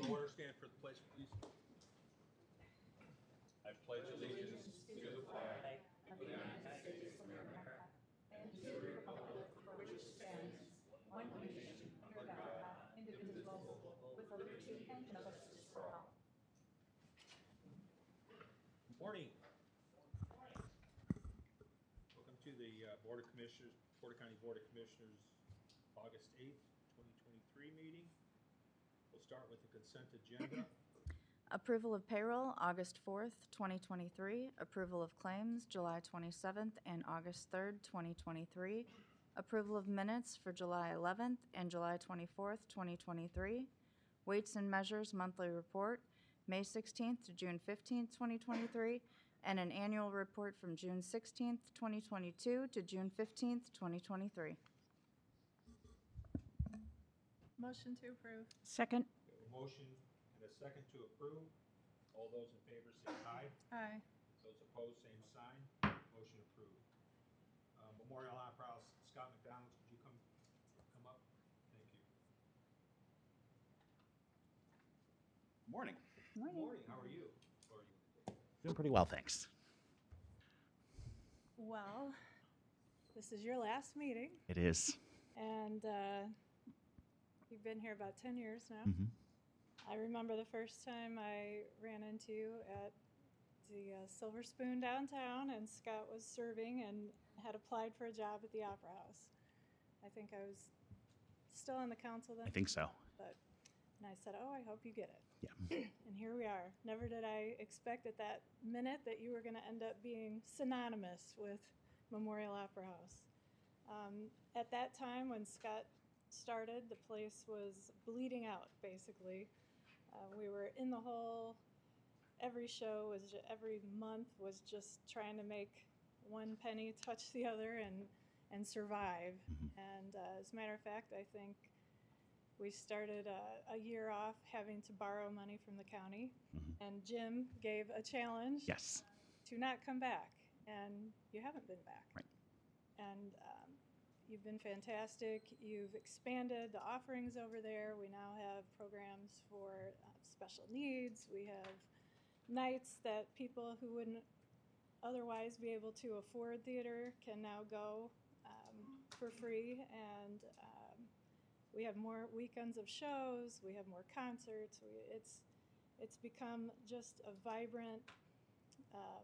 to order, stand for the pledge, please. I pledge allegiance to the flag of the United States of America and to the republic for which it stands, one nation, under God, indivisible, with liberty and justice for all. Morning. Welcome to the Board of Commissioners, Porter County Board of Commissioners, August 8th, 2023 meeting. We'll start with the consent agenda. Approval of payroll, August 4th, 2023. Approval of claims, July 27th and August 3rd, 2023. Approval of minutes for July 11th and July 24th, 2023. Weights and measures monthly report, May 16th to June 15th, 2023. And an annual report from June 16th, 2022 to June 15th, 2023. Motion to approve. Second. We have a motion and a second to approve. All those in favor say aye. Aye. Those opposed, same sign. Motion approved. Memorial Opera House, Scott McDonald, could you come up? Thank you. Morning. Good morning. How are you? Doing pretty well, thanks. Well, this is your last meeting, It is. and you've been here about 10 years now. Mhm. I remember the first time I ran into you at the Silver Spoon downtown, and Scott was serving and had applied for a job at the Opera House. I think I was still on the council then. I think so. And I said, oh, I hope you get it. Yeah. And here we are. Never did I expect at that minute that you were going to end up being synonymous with Memorial Opera House. At that time, when Scott started, the place was bleeding out, basically. We were in the hole. Every show was, every month was just trying to make one penny touch the other and survive. Mhm. And as a matter of fact, I think we started a year off having to borrow money from the county, and Jim gave a challenge Yes. to not come back, and you haven't been back. Right. And you've been fantastic. You've expanded the offerings over there. We now have programs for special needs. We have nights that people who wouldn't otherwise be able to afford theater can now go for free, and we have more weekends of shows. We have more concerts. It's become just a vibrant,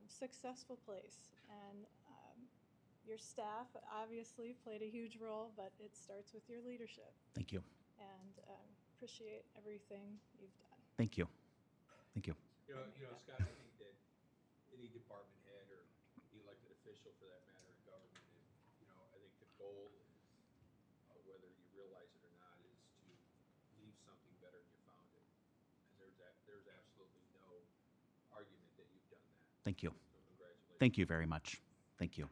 successful place. And your staff obviously played a huge role, but it starts with your leadership. Thank you. And appreciate everything you've done. Thank you. Thank you. You know, Scott, I think that any department head or elected official, for that matter, in government, I think the goal is, whether you realize it or not, is to leave something better than you found it. And there's absolutely no argument that you've done that. Thank you. So congratulations. Thank you very much. Thank you.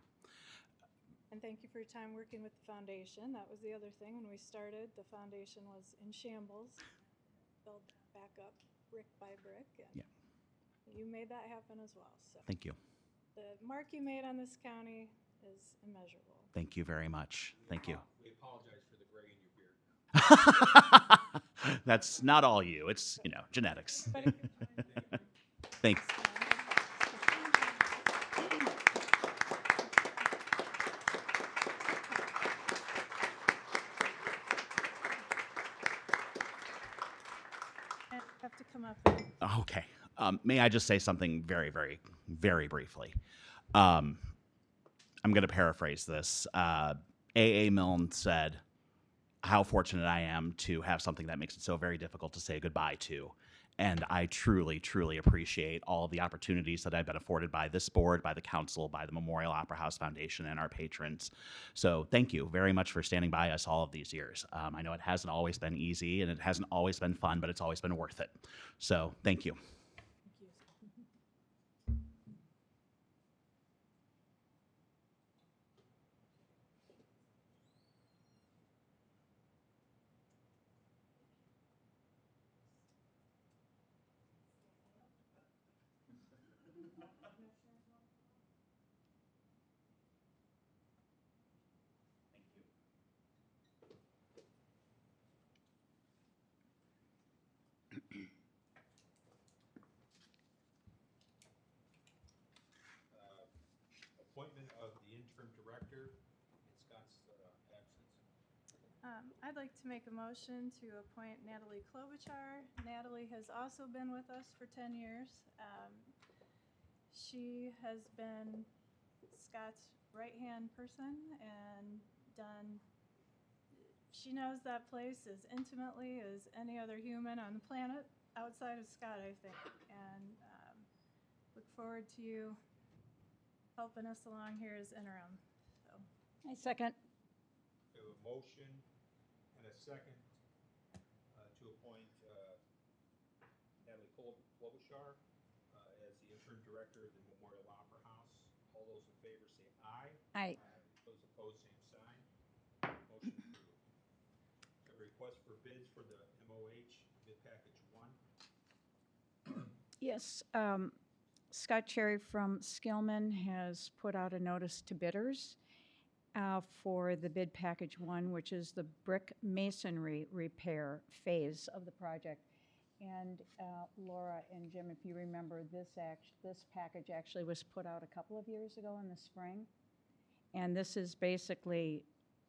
And thank you for your time working with the foundation. That was the other thing. When we started, the foundation was in shambles, built back up brick by brick. And Yeah. you made that happen as well. So Thank you. the mark you made on this county is immeasurable. Thank you very much. Thank you. We apologize for the gray in your beard. That's not all you. It's, genetics. But it can join Thanks. I have to come up with Okay. May I just say something very, very, very briefly? I'm going to paraphrase this. A.A. Milne said, how fortunate I am to have something that makes it so very difficult to say goodbye to. And I truly, truly appreciate all of the opportunities that I've been afforded by this board, by the council, by the Memorial Opera House Foundation, and our patrons. So thank you very much for standing by us all of these years. I know it hasn't always been easy, and it hasn't always been fun, but it's always been worth it. So thank you. Thank you. appointment of the interim director in Scott's absence. I'd like to make a motion to appoint Natalie Klobuchar. Natalie has also been with us for 10 years. She has been Scott's right-hand person and she knows that place as intimately as any other human on the planet outside of Scott, I think. And look forward to you helping us along here as interim. So, I second. We have a motion and a second to appoint Natalie Klobuchar as the interim director of the Memorial Opera House. All those in favor say aye. Aye. Those opposed, same sign. Motion approved. A request for bids for the MOH bid package 1. Yes, Scott Cherry from Skillman has put out a notice to bidders for the bid package 1, which is the brick masonry repair phase of the project. And Laura and Jim, if you remember, this package actually was put out a couple of years ago in the spring. And this is basically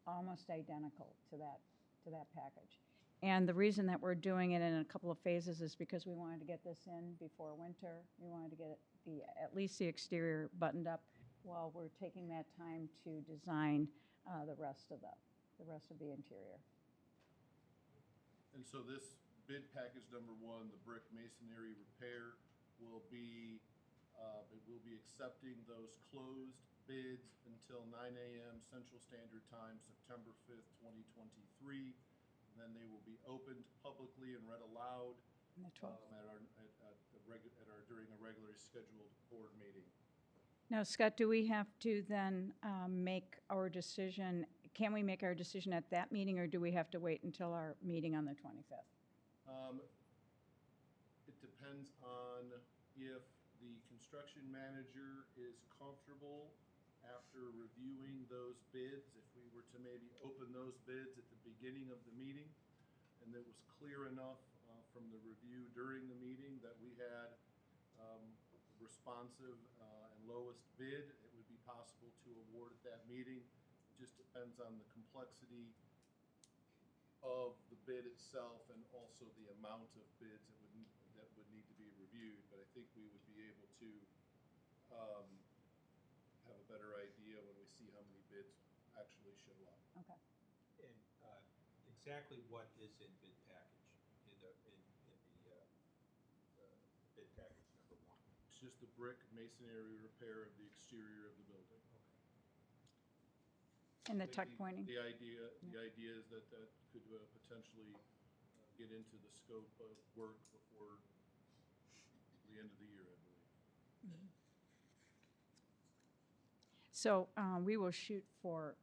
almost identical to that package. And the reason that we're doing it in a couple of phases is because we wanted to get this in before winter. We wanted to get at least the exterior buttoned up while we're taking that time to design the rest of the interior. And so this bid package number 1, the brick masonry repair, will be accepting those closed bids until 9 a.m. Central Standard Time, September 5th, 2023. Then they will be opened publicly and read aloud On the 12th. during a regularly scheduled board meeting. Now, Scott, do we have to then make our decision? Can we make our decision at that meeting, or do we have to wait until our meeting on the 25th? It depends on if the construction manager is comfortable after reviewing those bids, if we were to maybe open those bids at the beginning of the meeting, and it was clear enough from the review during the meeting that we had responsive and lowest bid, it would be possible to award at that meeting. It just depends on the complexity of the bid itself and also the amount of bids that would need to be reviewed. But I think we would be able to have a better idea when we see how many bids actually show up. Okay. And exactly what is in bid package, in the bid package number 1? It's just the brick masonry repair of the exterior of the building. And the I think tuck pointing? The idea is that could potentially get into the scope of work before the end of the year, I believe. So we will shoot for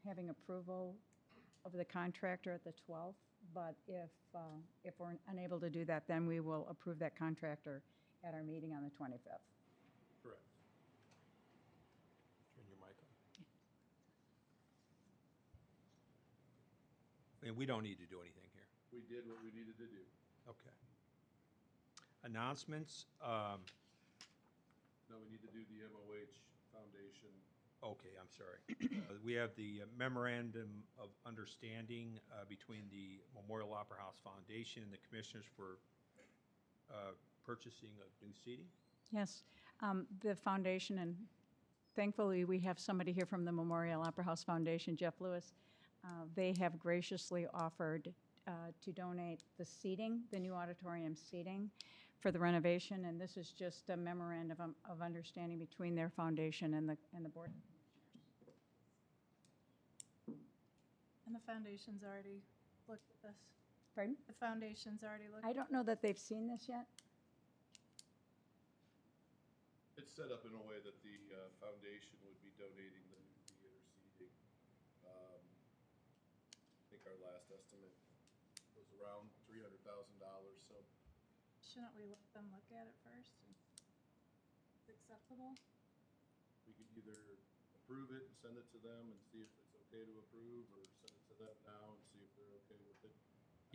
having approval of the contractor at the 12th, but if we're unable to do that, then we will approve that contractor at our meeting on the 25th. Correct. Turn your mic on. And we don't need to do anything here. We did what we needed to do. Okay. Announcements. Now we need to do the MOH Foundation. Okay, I'm sorry. We have the memorandum of understanding between the Memorial Opera House Foundation and the commissioners for purchasing of new seating. Yes, the foundation, and thankfully we have somebody here from the Memorial Opera House Foundation, Jeff Lewis. They have graciously offered to donate the seating, the new auditorium seating, for the renovation, and this is just a memorandum of understanding between their foundation and the board. and the foundation's already looked at this. Pardon? The foundation's already looked. I don't know that they've seen this yet. It's set up in a way that the foundation would be donating the new theater seating. I think our last estimate was around $300,000, so Shouldn't we let them look at it first? And it's acceptable? we could either approve it and send it to them and see if it's okay to approve, or send it to them now and see if they're okay with it.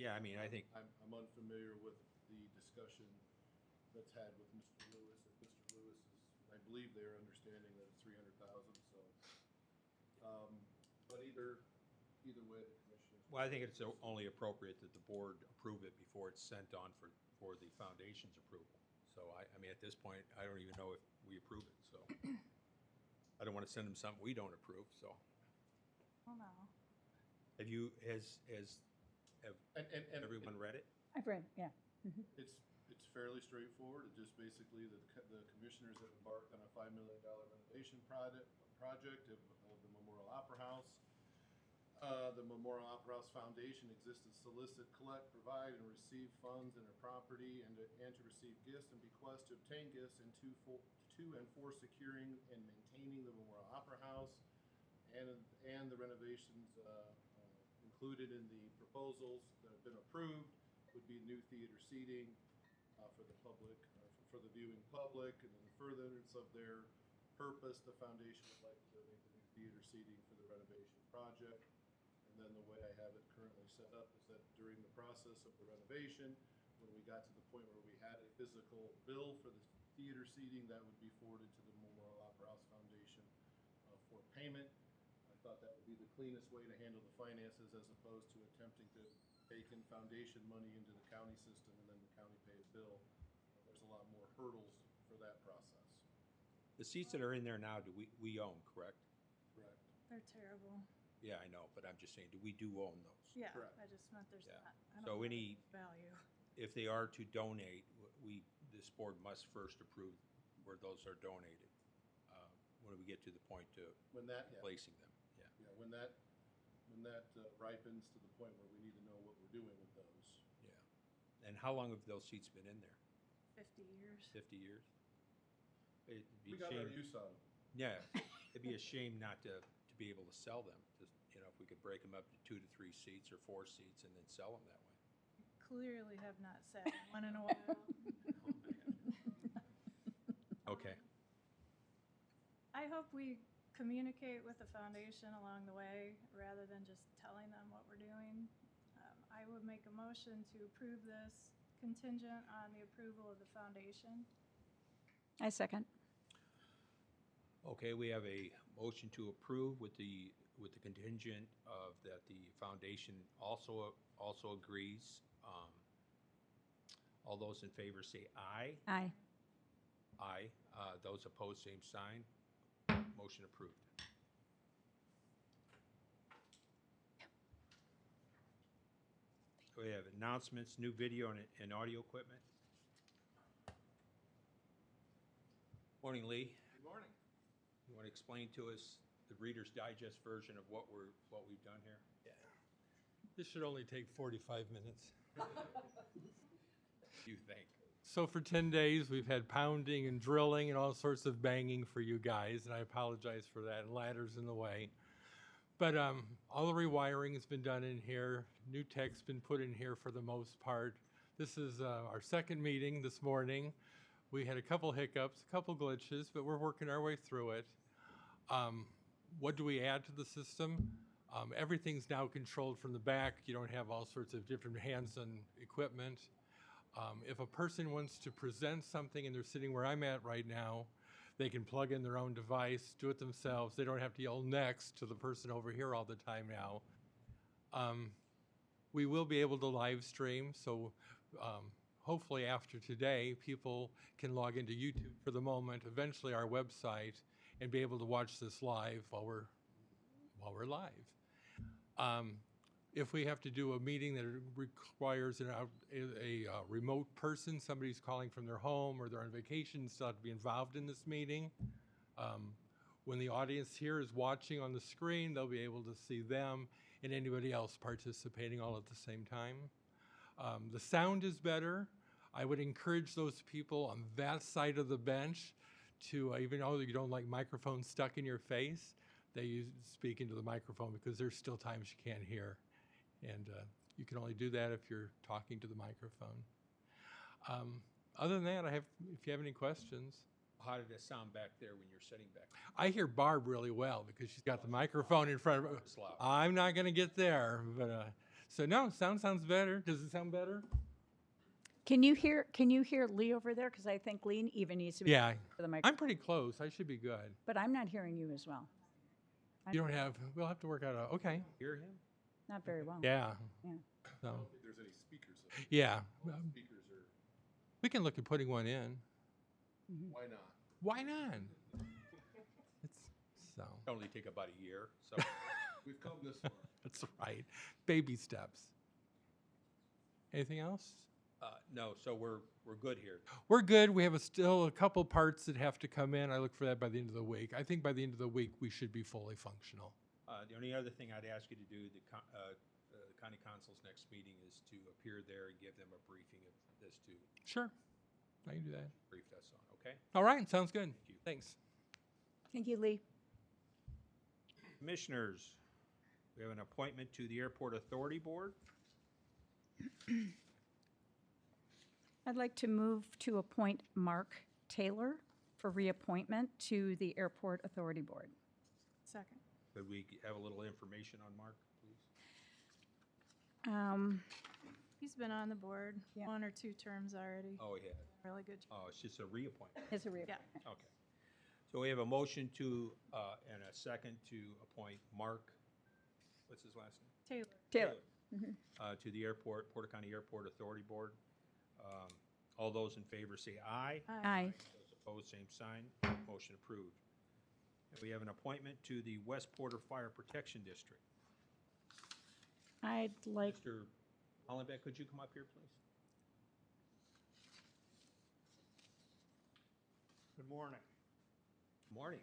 Yeah, I mean, I think, I'm unfamiliar with the discussion that's had with Mr. Lewis, if Mr. Lewis is I believe they are understanding that it's 300,000, so. But either way, the commissioners. Well, I think it's only appropriate that the board approve it before it's sent on for the foundation's approval. So I mean, at this point, I don't even know if we approve it, so. I don't want to send them something we don't approve, so. Oh, no. Have And everyone read it? I've read, yeah. It's fairly straightforward. It just basically, the commissioners have embarked on a $5 million renovation project of the Memorial Opera House. The Memorial Opera House Foundation exists to solicit, collect, provide, and receive funds in their property and to receive gifts and bequests, to obtain gifts, and to and for securing and maintaining the Memorial Opera House, and the renovations included in the proposals that have been approved would be new theater seating for the public, for the viewing public, and in furtherance of their purpose, the foundation would like to donate the new theater seating for the renovation project. And then the way I have it currently set up is that during the process of the renovation, when we got to the point where we had a physical bill for the theater seating, that would be forwarded to the Memorial Opera House Foundation for payment. I thought that would be the cleanest way to handle the finances, as opposed to attempting to take in foundation money into the county system and then the county pay a bill. There's a lot more hurdles for that process. The seats that are in there now, we own, correct? Correct. They're terrible. Yeah, I know, but I'm just saying, we do own those? Yeah, Correct. I just meant there's Yeah. not. I So don't know any- value. If they are to donate, this board must first approve where those are donated, when we get to the point to When that, yeah, placing them, yeah. yeah, when that ripens to the point where we need to know what we're doing with those. Yeah. And how long have those seats been in there? 50 years. 50 years? It'd be We a got our shame, use out of them. yeah, it'd be a shame not to be able to sell them. Just, if we could break them up to 2 to 3 seats or 4 seats and then sell them that way. Clearly have not sat in one in a while. Okay. I hope we communicate with the foundation along the way, rather than just telling them what we're doing. I would make a motion to approve this contingent on the approval of the foundation. I second. Okay, we have a motion to approve with the contingent of that the foundation also agrees. All those in favor say aye. Aye. Aye. Those opposed, same sign. Motion approved. We have announcements, new video and audio equipment. Morning, Lee. Good morning. You want to explain to us the Reader's Digest version of what we've done here? Yeah. This should only take 45 minutes. You think? So for 10 days, we've had pounding and drilling and all sorts of banging for you guys, and I apologize for that, and ladders in the way. But all the rewiring has been done in here. New tech's been put in here for the most part. This is our second meeting this morning. We had a couple hiccups, a couple glitches, but we're working our way through it. What do we add to the system? Everything's now controlled from the back. You don't have all sorts of different hands-on equipment. If a person wants to present something and they're sitting where I'm at right now, they can plug in their own device, do it themselves. They don't have to yell next to the person over here all the time now. We will be able to live stream, so hopefully after today, people can log into YouTube for the moment, eventually our website, and be able to watch this live while we're live. If we have to do a meeting that requires a remote person, somebody's calling from their home or they're on vacation, still have to be involved in this meeting. When the audience here is watching on the screen, they'll be able to see them and anybody else participating all at the same time. The sound is better. I would encourage those people on that side of the bench to, even though you don't like microphones stuck in your face, they speak into the microphone, because there's still times you can't hear. And you can only do that if you're talking to the microphone. Other than that, if you have any questions. How did it sound back there when you're sitting back? I hear Barb really well because she's got the microphone in front of her. It's loud. I'm not going to get there, but so no, sounds better. Does it sound better? Can you hear Lee over there? Because I think Lee even needs to be Yeah, for the microphone. I'm pretty close. I should be good. But I'm not hearing you as well. You don't have, we'll have to work out a, okay. Hear him? Not very well. Yeah. Yeah. So, If there's any speakers, yeah, speakers are, we can look at putting one in. why not? Why not? It's, so, It'll only take about a year, so. We've come this far. that's right. Baby steps. Anything else? No, so we're good here. We're good. We have still a couple parts that have to come in. I look for that by the end of the week. I think by the end of the week, we should be fully functional. The only other thing I'd ask you to do, the county council's next meeting is to appear there and give them a briefing of this to Sure. I can do that. brief us on, okay? All right. Sounds good. you. Thanks. Thank you, Lee. Commissioners, we have an appointment to the Airport Authority Board. I'd like to move to appoint Mark Taylor for reappointment to the Airport Authority Board. Second. Could we have a little information on Mark, please? He's been on the board Yeah. 1 or 2 terms already. Oh, yeah. Really good job. Oh, it's just a reappointment. Is a reappointment. Okay. So we have a motion to, and a second to appoint Mark, what's his last name? Taylor. Taylor. To the airport, Porter County Airport Authority Board. All those in favor say aye. Aye. Those opposed, same sign. Motion approved. And we have an appointment to the West Porter Fire Protection District. I'd like, Mr. Hollenbeck, could you come up here, please? Good morning. Morning.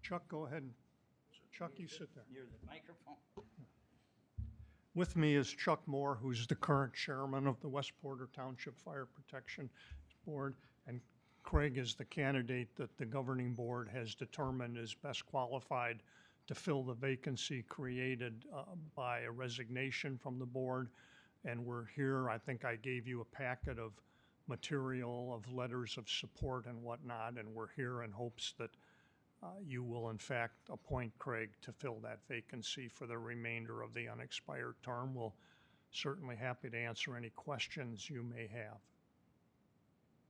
Chuck, go ahead. Chuck, you sit there. Near the microphone. With me is Chuck Moore, who's the current chairman of the West Porter Township Fire Protection Board, and Craig is the candidate that the governing board has determined is best qualified to fill the vacancy created by a resignation from the board. And we're here, I think I gave you a packet of material, of letters of support and whatnot, and we're here in hopes that you will in fact appoint Craig to fill that vacancy for the remainder of the unexpired term. We'll certainly happy to answer any questions you may have.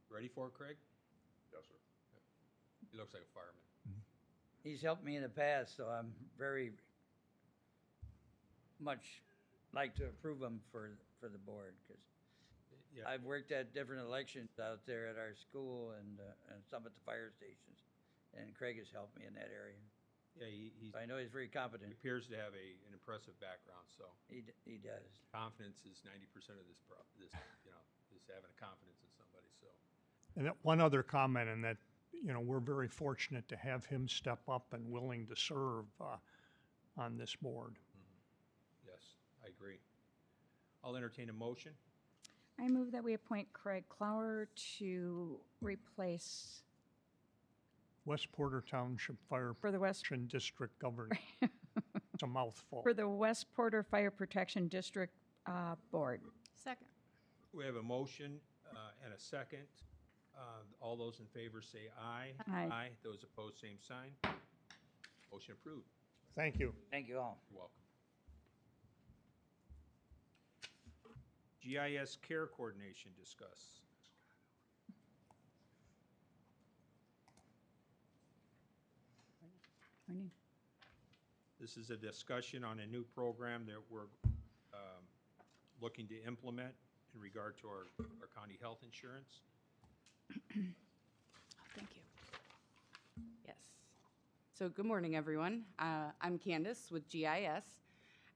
Ready for it, Craig? Yes, sir. He looks like a fireman. He's helped me in the past, so I'm very much like to approve him for the board, because Yeah. I've worked at different elections out there at our school and some at the fire stations, and Craig has helped me in that area. Yeah, he So I know he's very competent. appears to have an impressive background, so He does. confidence is 90% of this, is having a confidence in somebody, so. And one other comment, and that, we're very fortunate to have him step up and willing to serve on this board. Yes, I agree. I'll entertain a motion. I move that we appoint Craig Clower to replace West Porter Township Fire for the West, Protection District Governor. It's a mouthful. for the West Porter Fire Protection District Board. Second. We have a motion and a second. All those in favor say aye. Aye. Those opposed, same sign. Motion approved. Thank you. Thank you all. You're welcome. GIS Care Coordination, discuss. Morning. This is a discussion on a new program that we're looking to implement in regard to our county health insurance. Thank you. Yes. So good morning, everyone. I'm Candace with GIS.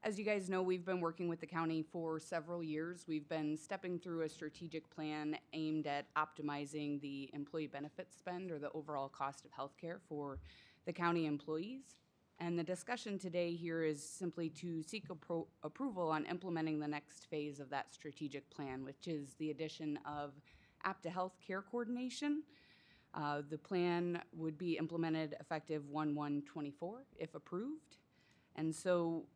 As you guys know, we've been working with the county for several years. We've been stepping through a strategic plan aimed at optimizing the employee benefit spend, or the overall cost of healthcare for the county employees. And the discussion today here is simply to seek approval on implementing the next phase of that strategic plan, which is the addition of APTA Health Care Coordination. The plan would be implemented effective 1/1/24 if approved. And so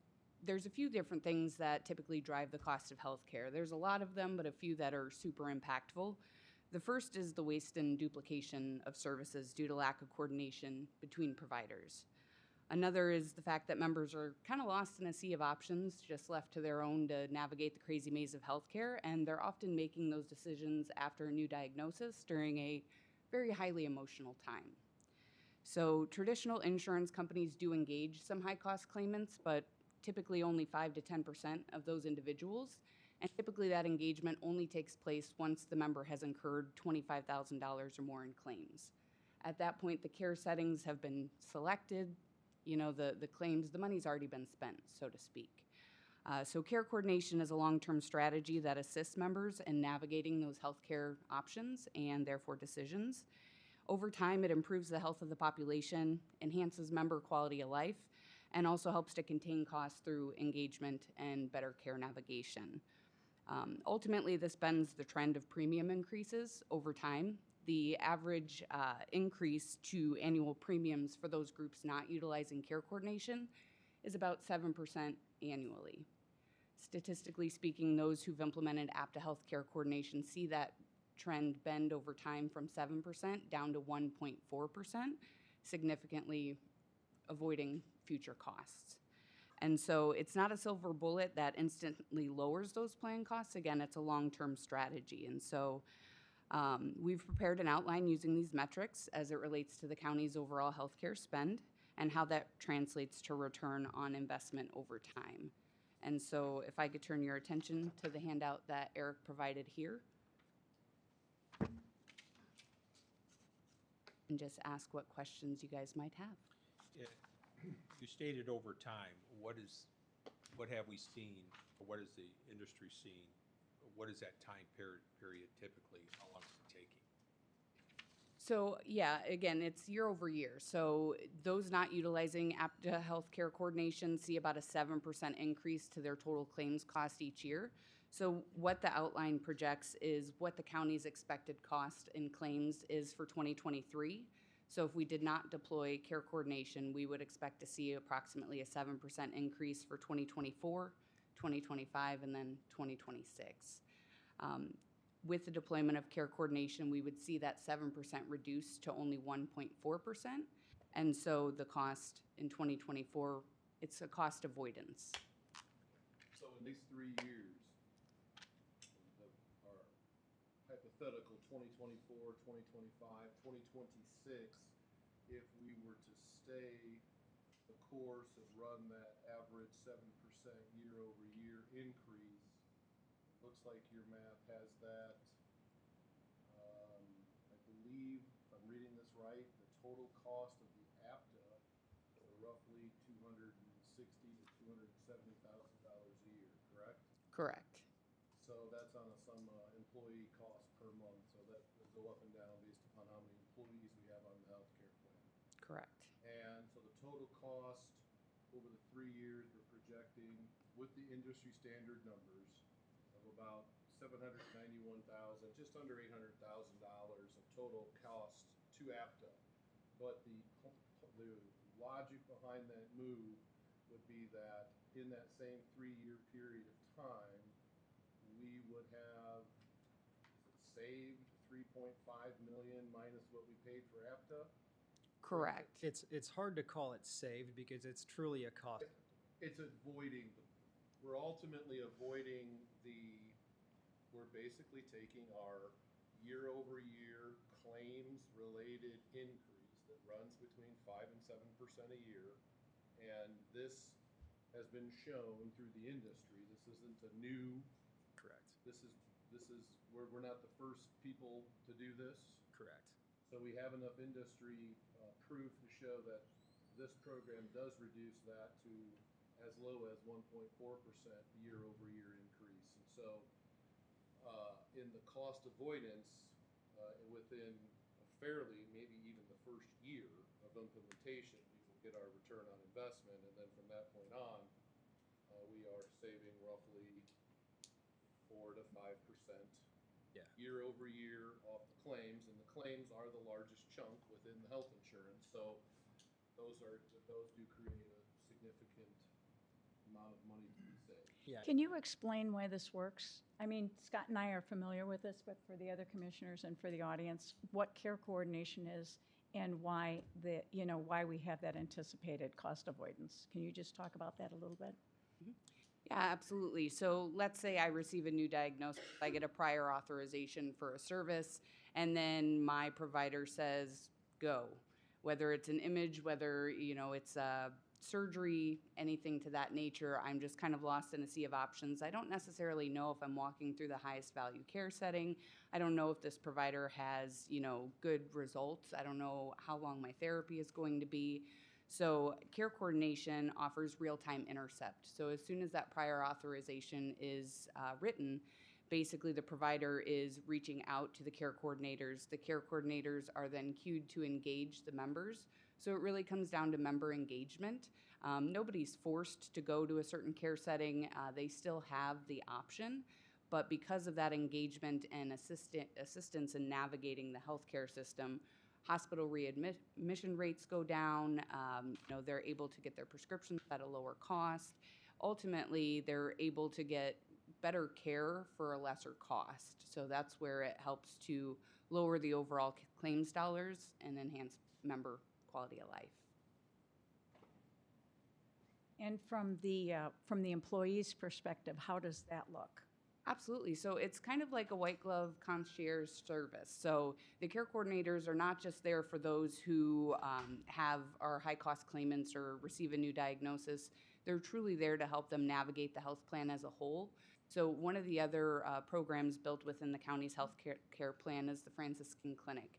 there's a few different things that typically drive the cost of healthcare. There's a lot of them, but a few that are super impactful. The first is the waste and duplication of services due to lack of coordination between providers. Another is the fact that members are kind of lost in a sea of options, just left to their own to navigate the crazy maze of healthcare, and they're often making those decisions after a new diagnosis during a very highly emotional time. So traditional insurance companies do engage some high-cost claimants, but typically only 5 to 10% of those individuals, and typically that engagement only takes place once the member has incurred $25,000 or more in claims. At that point, the care settings have been selected, the claims, the money's already been spent, so to speak. So care coordination is a long-term strategy that assists members in navigating those healthcare options and therefore decisions. Over time, it improves the health of the population, enhances member quality of life, and also helps to contain costs through engagement and better care navigation. Ultimately, this bends the trend of premium increases over time. The average increase to annual premiums for those groups not utilizing care coordination is about 7% annually. Statistically speaking, those who've implemented APTA Health Care Coordination see that trend bend over time from 7% down to 1.4%, significantly avoiding future costs. And so it's not a silver bullet that instantly lowers those plan costs. Again, it's a long-term strategy. And so we've prepared an outline using these metrics as it relates to the county's overall healthcare spend and how that translates to return on investment over time. And so if I could turn your attention to the handout that Eric provided here. And just ask what questions you guys might have. You stated over time, what have we seen, or what is the industry seeing? What is that time period typically? How long is it taking? So yeah, again, it's year over year. So those not utilizing APTA Healthcare Coordination see about a 7% increase to their total claims cost each year. So what the outline projects is what the county's expected cost in claims is for 2023. So if we did not deploy care coordination, we would expect to see approximately a 7% increase for 2024, 2025, and then 2026. With the deployment of care coordination, we would see that 7% reduced to only 1.4%. And so the cost in 2024, it's a cost avoidance. So in these 3 years, our hypothetical 2024, 2025, 2026, if we were to stay the course and run that average 7% year-over-year increase, looks like your math has that, I believe, if I'm reading this right, the total cost of the APTA are roughly $260,000 to $270,000 a year, correct? Correct. So that's on some employee cost per month, so that will go up and down based upon how many employees we have on the healthcare plan. Correct. And so the total cost over the 3 years, we're projecting with the industry standard numbers of about $791,000, just under $800,000 of total cost to APTA. But the logic behind that move would be that in that same 3-year period of time, we would have saved $3.5 million minus what we paid for APTA. Correct. It's hard to call it saved because it's truly a cost. It's avoiding, we're ultimately avoiding we're basically taking our year-over-year claims-related increase that runs between 5 and 7% a year, and this has been shown through the industry. This isn't a new. Correct. This is we're not the first people to do this. Correct. So we have enough industry proof to show that this program does reduce that to as low as 1.4% year-over-year increase. And so in the cost avoidance, within a fairly, maybe even the first year of implementation, we will get our return on investment. And then from that point on, we are saving roughly 4 to 5% year over year off the claims, and the claims are the largest chunk within the health insurance. So those do create a significant amount of money to be saved. Yeah. Can you explain why this works? I mean, Scott and I are familiar with this, but for the other commissioners and for the audience, what care coordination is and why why we have that anticipated cost avoidance. Can you just talk about that a little bit? Yeah, absolutely. So let's say I receive a new diagnosis, I get a prior authorization for a service, and then my provider says, go. Whether it's an image, whether, it's a surgery, anything to that nature, I'm just kind of lost in a sea of options. I don't necessarily know if I'm walking through the highest value care setting. I don't know if this provider has, good results. I don't know how long my therapy is going to be. So care coordination offers real-time intercept. So as soon as that prior authorization is written, basically the provider is reaching out to the care coordinators. The care coordinators are then cued to engage the members. So it really comes down to member engagement. Nobody's forced to go to a certain care setting. They still have the option. But because of that engagement and assistance in navigating the healthcare system, hospital readmission rates go down. They're able to get their prescriptions at a lower cost. Ultimately, they're able to get better care for a lesser cost. So that's where it helps to lower the overall claims dollars and enhance member quality of life. And from the employee's perspective, how does that look? Absolutely. So it's kind of like a white glove concierge service. So the care coordinators are not just there for those who are high cost claimants or receive a new diagnosis. They're truly there to help them navigate the health plan as a whole. So one of the other programs built within the county's health care plan is the Franciscan Clinic.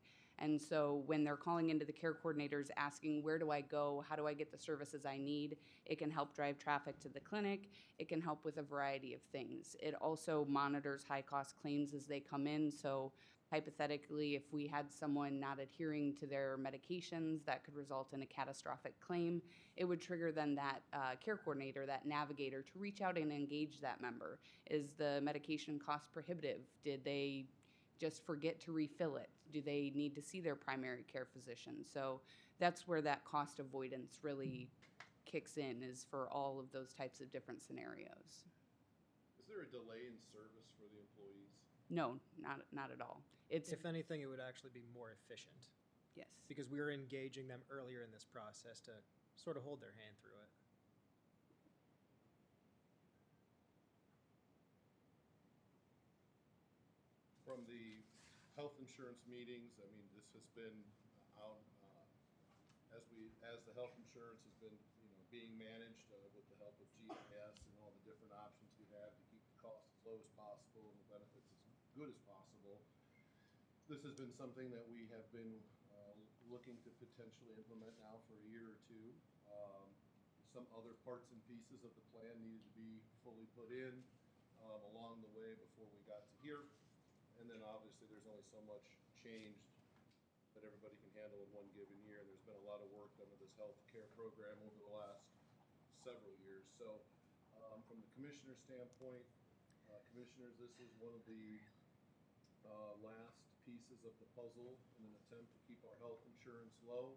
And so when they're calling into the care coordinators asking, where do I go? How do I get the services I need? It can help drive traffic to the clinic. It can help with a variety of things. It also monitors high-cost claims as they come in. So hypothetically, if we had someone not adhering to their medications, that could result in a catastrophic claim. It would trigger then that care coordinator, that navigator, to reach out and engage that member. Is the medication cost prohibitive? Did they just forget to refill it? Do they need to see their primary care physician? So that's where that cost avoidance really kicks in, is for all of those types of different scenarios. Is there a delay in service for the employees? No, not at all. It's If anything, it would actually be more efficient yes. because we were engaging them earlier in this process to sort of hold their hand through it. From the health insurance meetings, I mean, this has been out, as the health insurance has been, being managed with the help of GIS and all the different options we have to keep the costs as low as possible and the benefits as good as possible. This has been something that we have been looking to potentially implement now for a year or two. Some other parts and pieces of the plan needed to be fully put in along the way before we got to here. And then obviously there's only so much change that everybody can handle in one given year. There's been a lot of work done with this health care program over the last several years. So from the commissioner standpoint, commissioners, this is one of the last pieces of the puzzle in an attempt to keep our health insurance low.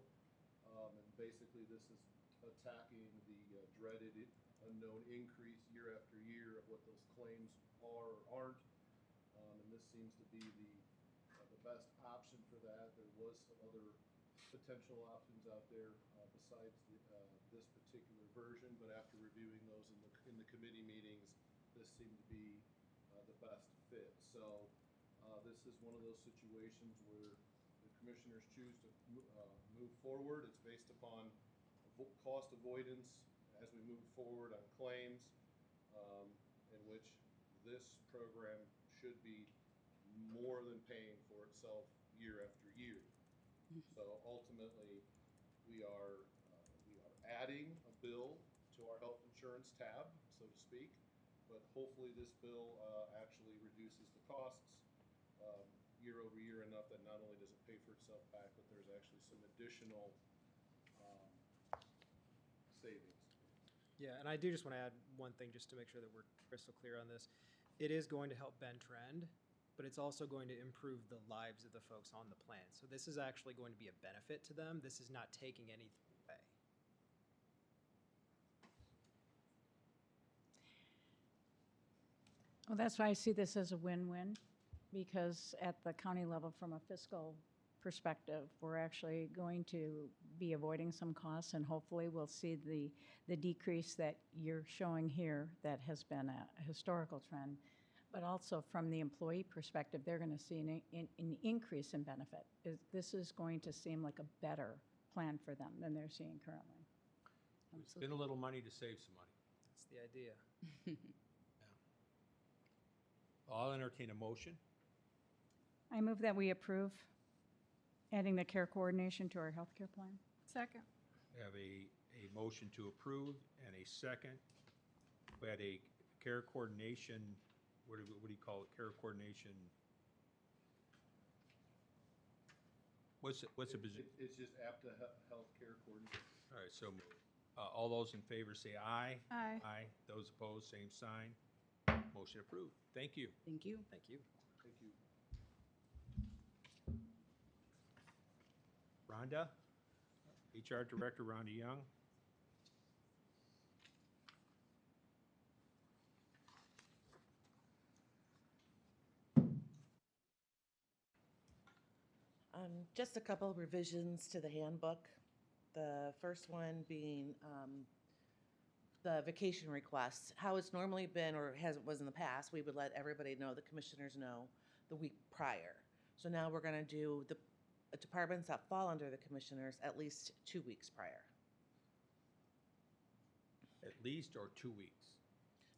And basically this is attacking the dreaded unknown increase year after year of what those claims are or aren't. And this seems to be the best option for that. There was some other potential options out there besides this particular version, but after reviewing those in the committee meetings, this seemed to be the best fit. So this is one of those situations where the commissioners choose to move forward. It's based upon cost avoidance as we move forward on claims, in which this program should be more than paying for itself year after year. So ultimately, we are adding a bill to our health insurance tab, so to speak, but hopefully this bill actually reduces the costs year over year enough that not only does it pay for itself back, but there's actually some additional savings. Yeah, and I do just want to add one thing just to make sure that we're crystal clear on this. It is going to help bend trend, but it's also going to improve the lives of the folks on the plan. So this is actually going to be a benefit to them. This is not taking anything away. Well, that's why I see this as a win-win, because at the county level, from a fiscal perspective, we're actually going to be avoiding some costs, and hopefully we'll see the decrease that you're showing here that has been a historical trend. But also from the employee perspective, they're going to see an increase in benefit. This is going to seem like a better plan for them than they're seeing currently. Spend a little money to save some money. That's the idea. I'll entertain a motion. I move that we approve adding the care coordination to our healthcare plan. Second. We have a motion to approve and a second. We had a care coordination, what do you call it, care coordination? What's the position? It's just APTA Healthcare Coordinator. All right, so moved. All those in favor say aye. Aye. Aye. Those opposed, same sign. Motion approved. Thank you. Thank you. Thank you. Thank you. Rhonda, HR Director Rhonda Young. Just a couple of revisions to the handbook. The first one being the vacation requests. How it's normally been, or was in the past, we would let everybody know, the commissioners know, the week prior. So now we're going to do the departments that fall under the commissioners at least 2 weeks prior. At least or 2 weeks?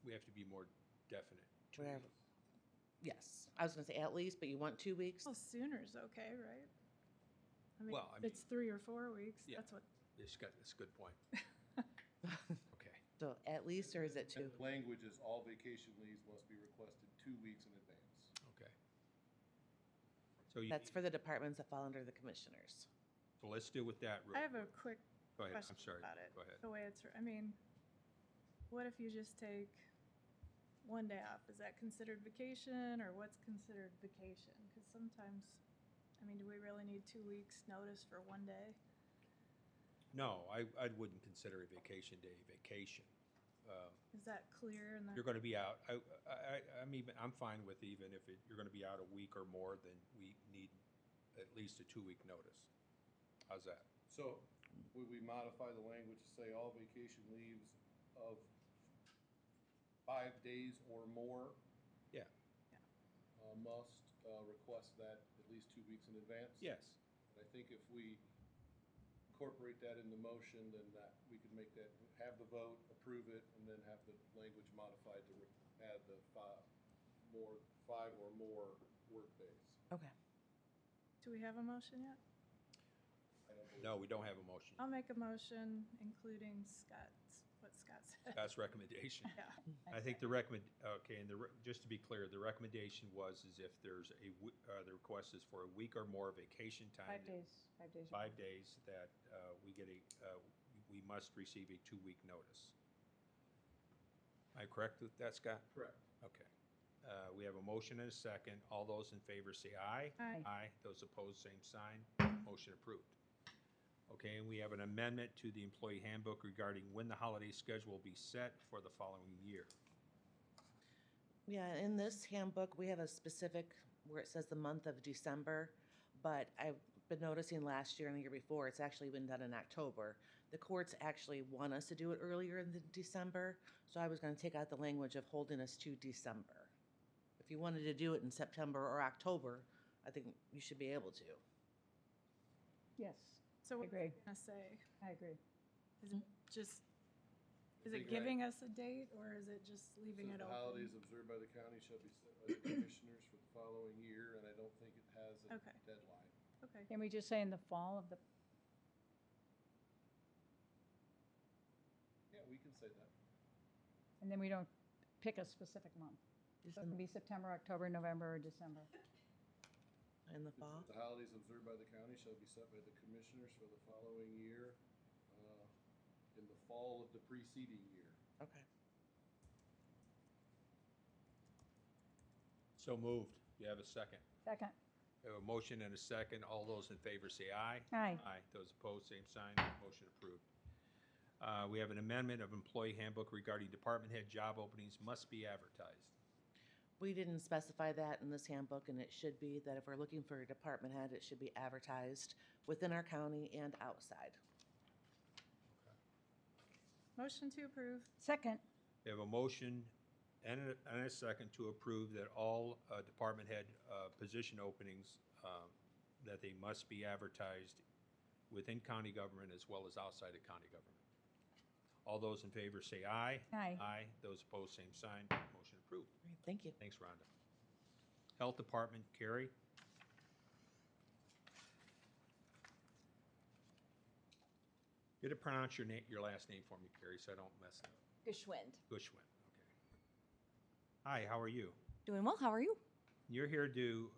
We have to be more definite. 2 Whatever. weeks. Yes, I was going to say at least, but you want 2 weeks? Well, sooner's okay, right? I mean, Well, I if it's 3 or 4 weeks, Yeah. that's what, That's a good point. Okay. So at least, or is it 2? And the language is all vacation leaves must be requested 2 weeks in advance. Okay. So you, That's for the departments that fall under the commissioners. so let's deal with that real I have a quick. quick Go ahead, question I'm sorry. about it. Go ahead. The way it's, I mean, what if you just take 1 day off? Is that considered vacation, or what's considered vacation? Because sometimes, I mean, do we really need 2 weeks' notice for 1 day? No, I wouldn't consider a vacation day a vacation. Is that clear in the? You're going to be out. I'm fine with even if you're going to be out a week or more, then we need at least a 2-week notice. How's that? So would we modify the language to say all vacation leaves of 5 days or more Yeah. must request that at least 2 weeks in advance? Yes. And I think if we incorporate that in the motion, then that we could make that, have the vote, approve it, and then have the language modified to add the 5 or more work days. Okay. Do we have a motion yet? I don't believe- No, we don't have a motion. I'll make a motion, including what Scott said. That's recommendation. Yeah. I think okay, and just to be clear, the recommendation was is if there's the request is for a week or more vacation time. 5 days. 5 days. 5 days that we must receive a 2-week notice. Am I correct with that, Scott? Correct. Okay. We have a motion and a second. All those in favor say aye. Aye. Aye. Those opposed, same sign. Motion approved. Okay, and we have an amendment to the employee handbook regarding when the holiday schedule will be set for the following year. Yeah, in this handbook, we have a specific, where it says the month of December, but I've been noticing last year and the year before, it's actually been done in October. The courts actually want us to do it earlier in December, so I was gonna take out the language of holding us to December. If you wanted to do it in September or October, I think you should be able to. Yes, So what agree. are you gonna say? I agree. Is it just, is I it think giving us a date, or is it just leaving So it the open? holidays observed by the county shall be set by the commissioners for the following year, and I don't think it has a Okay. deadline. Okay. Can we just say in the fall of the, Yeah, we can say that. and then we don't pick a specific month? Just So it can be September, October, November, or December. in the It fall. says, the holidays observed by the county shall be set by the commissioners for the following year, in the fall of the preceding year. Okay. So moved. You have a second. Second. We have a motion and a second. All those in favor say aye. Aye. Aye. Those opposed, same sign. Motion approved. We have an amendment of employee handbook regarding department head job openings must be advertised. We didn't specify that in this handbook, and it should be that if we're looking for a department head, it should be advertised within our county and outside. Motion to approve. Second. We have a motion and a second to approve that all department head position openings, that they must be advertised within county government as well as outside of county government. All those in favor say aye. Aye. Aye. Those opposed, same sign. Motion approved. Great, thank you. Thanks, Rhonda. Health Department, Carrie. Get to pronounce your last name for me, Carrie, so I don't mess it up. Geschwind. Bushwind, okay. Hi, how are you? Doing well. How are you? You're here to, you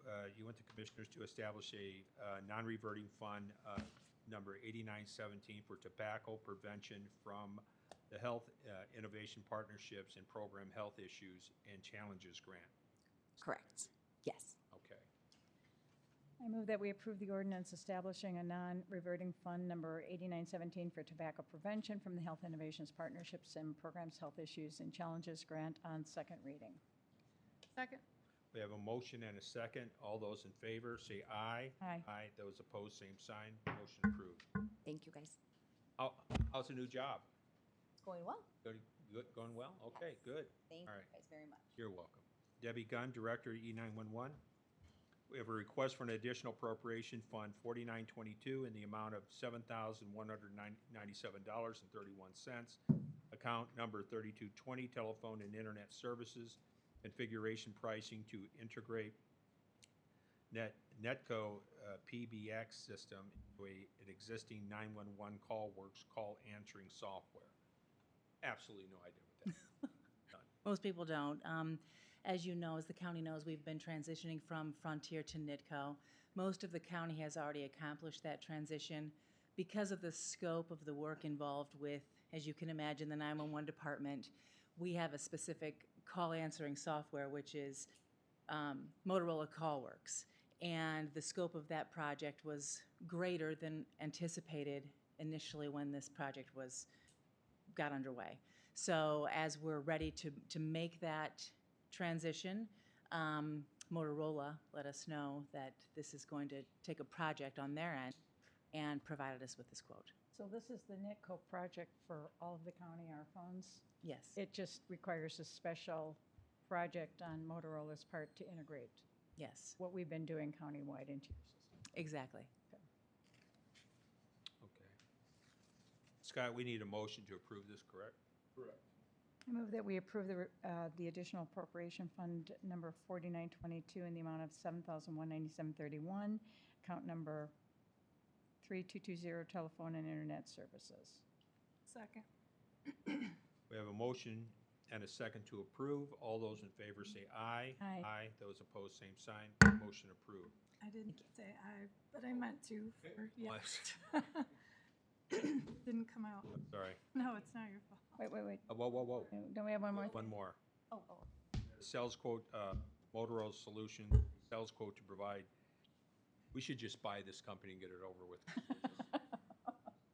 want the commissioners to establish a non-reverting fund, number 8917 for tobacco prevention from the Health Innovation Partnerships and Program Health Issues and Challenges Grant. Correct. Yes. Okay. I move that we approve the ordinance establishing a non-reverting fund number 8917 for tobacco prevention from the Health Innovations Partnerships and Programs Health Issues and Challenges Grant on second reading. Second. We have a motion and a second. All those in favor say aye. Aye. Aye. Those opposed, same sign. Motion approved. Thank you, guys. How's the new job? It's going well. Going well? Okay, good. Thank All you right. guys very much. You're welcome. Debbie Gunn, Director, E911. We have a request for an additional appropriation, Fund 4922, in the amount of $7,197.31. Account number 3220, Telephone and Internet Services, configuration pricing to integrate Netco PBX system into an existing 911 CallWorks call answering software. Absolutely no idea what that is. None. Most people don't. As you know, as the county knows, we've been transitioning from Frontier to NITCO. Most of the county has already accomplished that transition. Because of the scope of the work involved with, as you can imagine, the 911 department, we have a specific call answering software, which is Motorola CallWorks. And the scope of that project was greater than anticipated initially when this project got underway. So as we're ready to make that transition, Motorola let us know that this is going to take a project on their end and provided us with this quote. So this is the NITCO project for all of the county our phones? Yes. It just requires a special project on Motorola's part to integrate Yes, what we've been doing countywide into your system. exactly. Okay. Scott, we need a motion to approve this, correct? Correct. I move that we approve the additional appropriation fund number 4922 in the amount of $7,197.31, account number 3220, telephone and internet services. Second. We have a motion and a second to approve. All those in favor say aye. Aye. Aye. Those opposed, same sign. Motion approved. I didn't say aye, but I meant to for yes. Didn't come out. Sorry. No, it's not your fault. Wait. Whoa. Don't we have one more? One more. Oh. Sales quote, Motorola Solution, sales quote to provide, we should just buy this company and get it over with.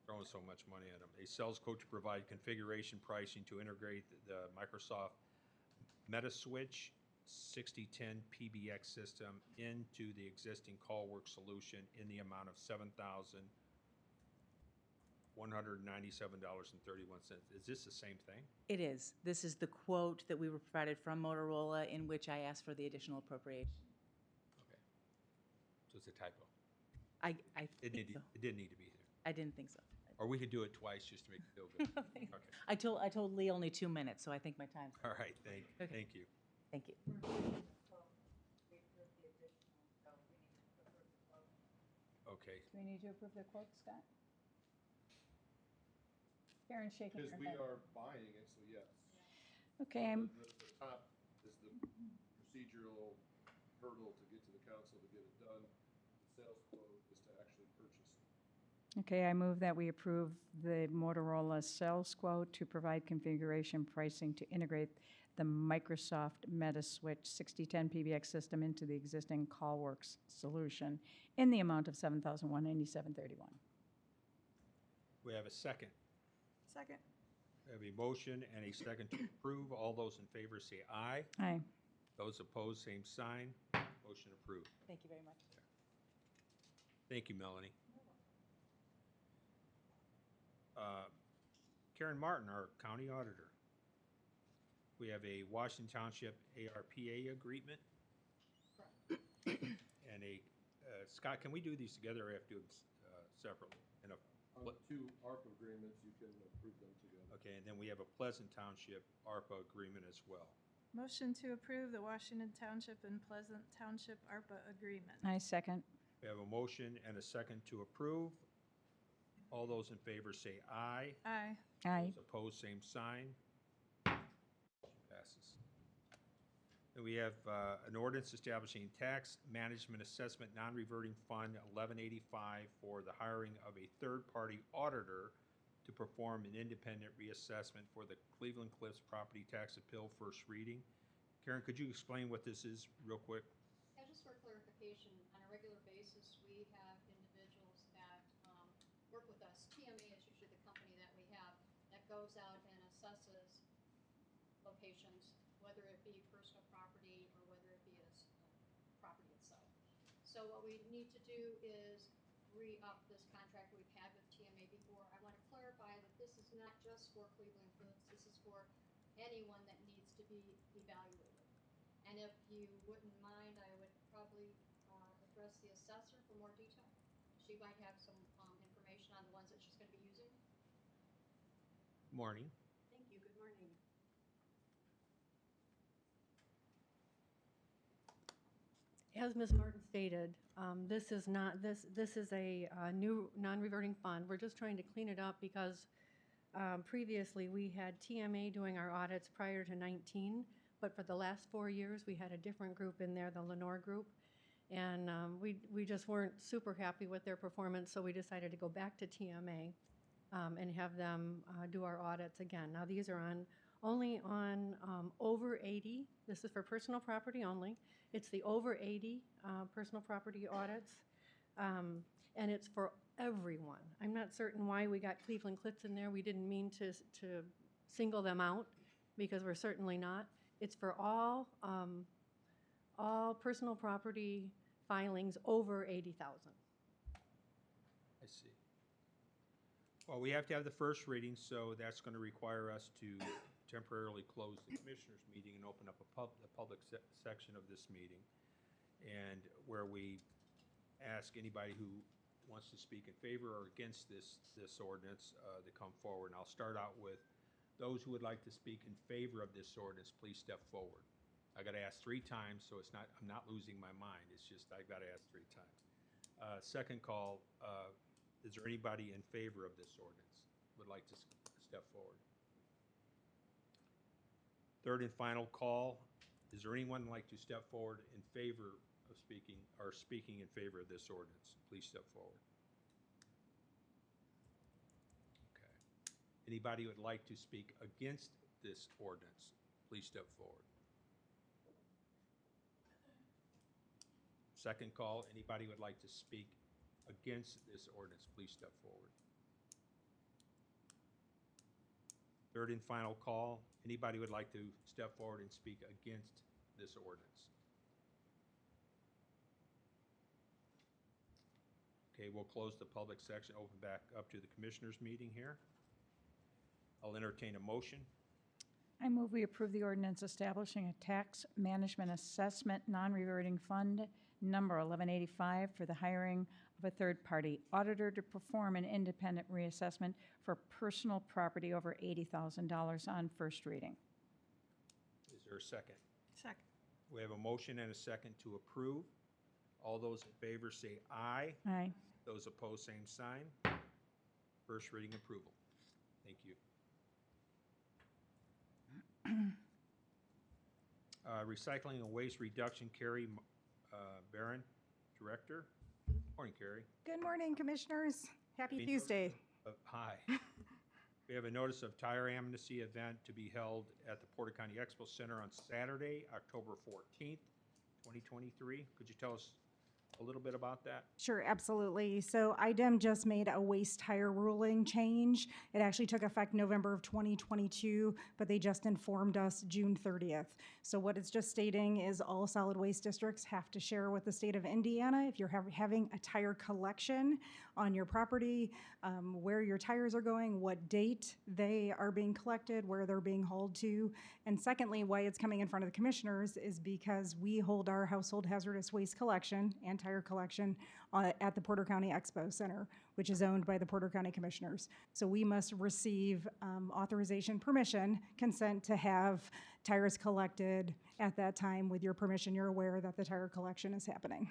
Throwing so much money at them. A sales quote to provide configuration pricing to integrate the Microsoft Metaswitch 6010 PBX system into the existing CallWorks solution in the amount of $7,197.31. Is this the same thing? It is. This is the quote that we were provided from Motorola in which I asked for the additional appropriation. Okay. So it's a typo. I It think so. didn't need to be here. I didn't think so. Or we could do it twice just to make it feel good. Okay. I told Lee only 2 minutes, so I think my time's All right, thank Okay. you. Thank you. Okay, Do we need to approve the quote, Scott? Karen's shaking Because her we head. are buying it, so yes. Okay, The top is the procedural hurdle to get to the council to get it done. The sales quote is to actually purchase it. Okay, I move that we approve the Motorola sales quote to provide configuration pricing to integrate the Microsoft Metaswitch 6010 PBX system into the existing CallWorks solution in the amount of $7,197.31. we have a second. Second. We have a motion and a second to approve. All those in favor say aye. Aye. Those opposed, same sign. Motion approved. Thank you very much. Thank you, Melanie. Karen Martin, our county auditor. We have a Washington Township ARPA agreement. And Scott, can we do these together or have to do them separately? And Two ARPA agreements, you can approve them together. okay, and then we have a Pleasant Township ARPA agreement as well. Motion to approve the Washington Township and Pleasant Township ARPA agreement. I second. We have a motion and a second to approve. All those in favor say aye. Aye. Aye. Those opposed, same sign. Passes. Then we have an ordinance establishing tax management assessment non-reverting fund 1185 for the hiring of a third-party auditor to perform an independent reassessment for the Cleveland Cliffs property tax appeal first reading. Karen, could you explain what this is real quick? Yeah, just for clarification, on a regular basis, we have individuals that work with us. TMA is usually the company that we have that goes out and assesses locations, whether it be personal property or whether it be as property itself. So what we need to do is re-up this contract we've had with TMA before. I want to clarify that this is not just for Cleveland Cliffs, this is for anyone that needs to be evaluated. And if you wouldn't mind, I would probably address the assessor for more detail. She might have some information on the ones that she's going to be using. Morning. Thank you. Good morning. As Ms. Martin stated, this is not, this is a new non-reverting fund. We're just trying to clean it up because previously we had TMA doing our audits prior to 19, but for the last 4 years, we had a different group in there, the Lenore Group. And we just weren't super happy with their performance, so we decided to go back to TMA and have them do our audits again. Now, these are only on over 80. This is for personal property only. It's the over 80 personal property audits, and it's for everyone. I'm not certain why we got Cleveland Cliffs in there. We didn't mean to single them out because we're certainly not. It's for all personal property filings over 80,000. I see. Well, we have to have the first reading, so that's going to require us to temporarily close the commissioners' meeting and open up a public section of this meeting, and where we ask anybody who wants to speak in favor or against this ordinance to come forward. And I'll start out with those who would like to speak in favor of this ordinance. Please step forward. I got to ask 3 times, so I'm not losing my mind. It's just I've got to ask 3 times. Second call. Is there anybody in favor of this ordinance would like to step forward? Third and final call. Is there anyone like to step forward in favor of speaking or speaking in favor of this ordinance? Please step forward. Okay. Anybody who would like to speak against this ordinance? Please step forward. Second call. Anybody who would like to speak against this ordinance? Please step forward. Third and final call. Anybody who would like to step forward and speak against this ordinance? Okay, we'll close the public section, open back up to the commissioners' meeting here. I'll entertain a motion. I move we approve the ordinance establishing a tax management assessment non-reverting fund number 1185 for the hiring of a third-party auditor to perform an independent reassessment for personal property over $80,000 on first reading. Is there a second? Second. We have a motion and a second to approve. All those in favor say aye. Aye. Those opposed, same sign. First reading approval. Thank you. Recycling and Waste Reduction, Carrie Barron, Director. Morning, Carrie. Good morning, Commissioners. Happy Be Tuesday. Hi. We have a notice of tire amnesty event to be held at the Porter County Expo Center on Saturday, October 14th, 2023. Could you tell us a little bit about that? Sure, absolutely. So IDEM just made a waste tire ruling change. It actually took effect November of 2022, but they just informed us June 30th. So what it's just stating is all solid waste districts have to share with the state of Indiana if you're having a tire collection on your property, where your tires are going, what date they are being collected, where they're being hauled to. And secondly, why it's coming in front of the commissioners is because we hold our household hazardous waste collection and tire collection at the Porter County Expo Center, which is owned by the Porter County Commissioners. So we must receive authorization, permission, consent to have tires collected at that time. With your permission, you're aware that the tire collection is happening.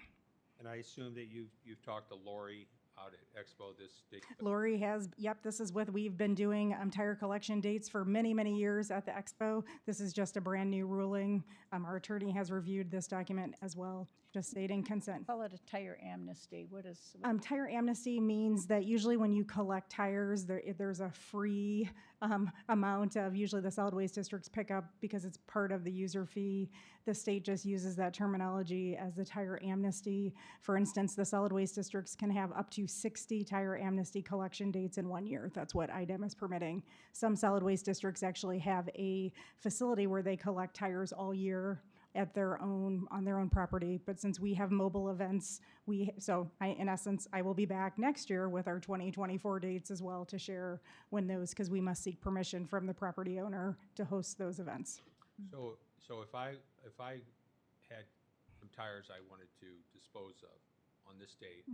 And I assume that you've talked to Lori out at Expo this date. Lori has, yep, this is we've been doing tire collection dates for many, many years at the Expo. This is just a brand new ruling. Our attorney has reviewed this document as well, just stating consent. Call it a tire amnesty. What is? Tire amnesty means that usually when you collect tires, there's a free amount of, usually the solid waste districts pick up because it's part of the user fee. The state just uses that terminology as the tire amnesty. For instance, the solid waste districts can have up to 60 tire amnesty collection dates in 1 year. That's what IDEM is permitting. Some solid waste districts actually have a facility where they collect tires all year at on their own property. But since we have mobile events, in essence, I will be back next year with our 2024 dates as well to share when those, because we must seek permission from the property owner to host those events. So if I had some tires I wanted to dispose of on this date,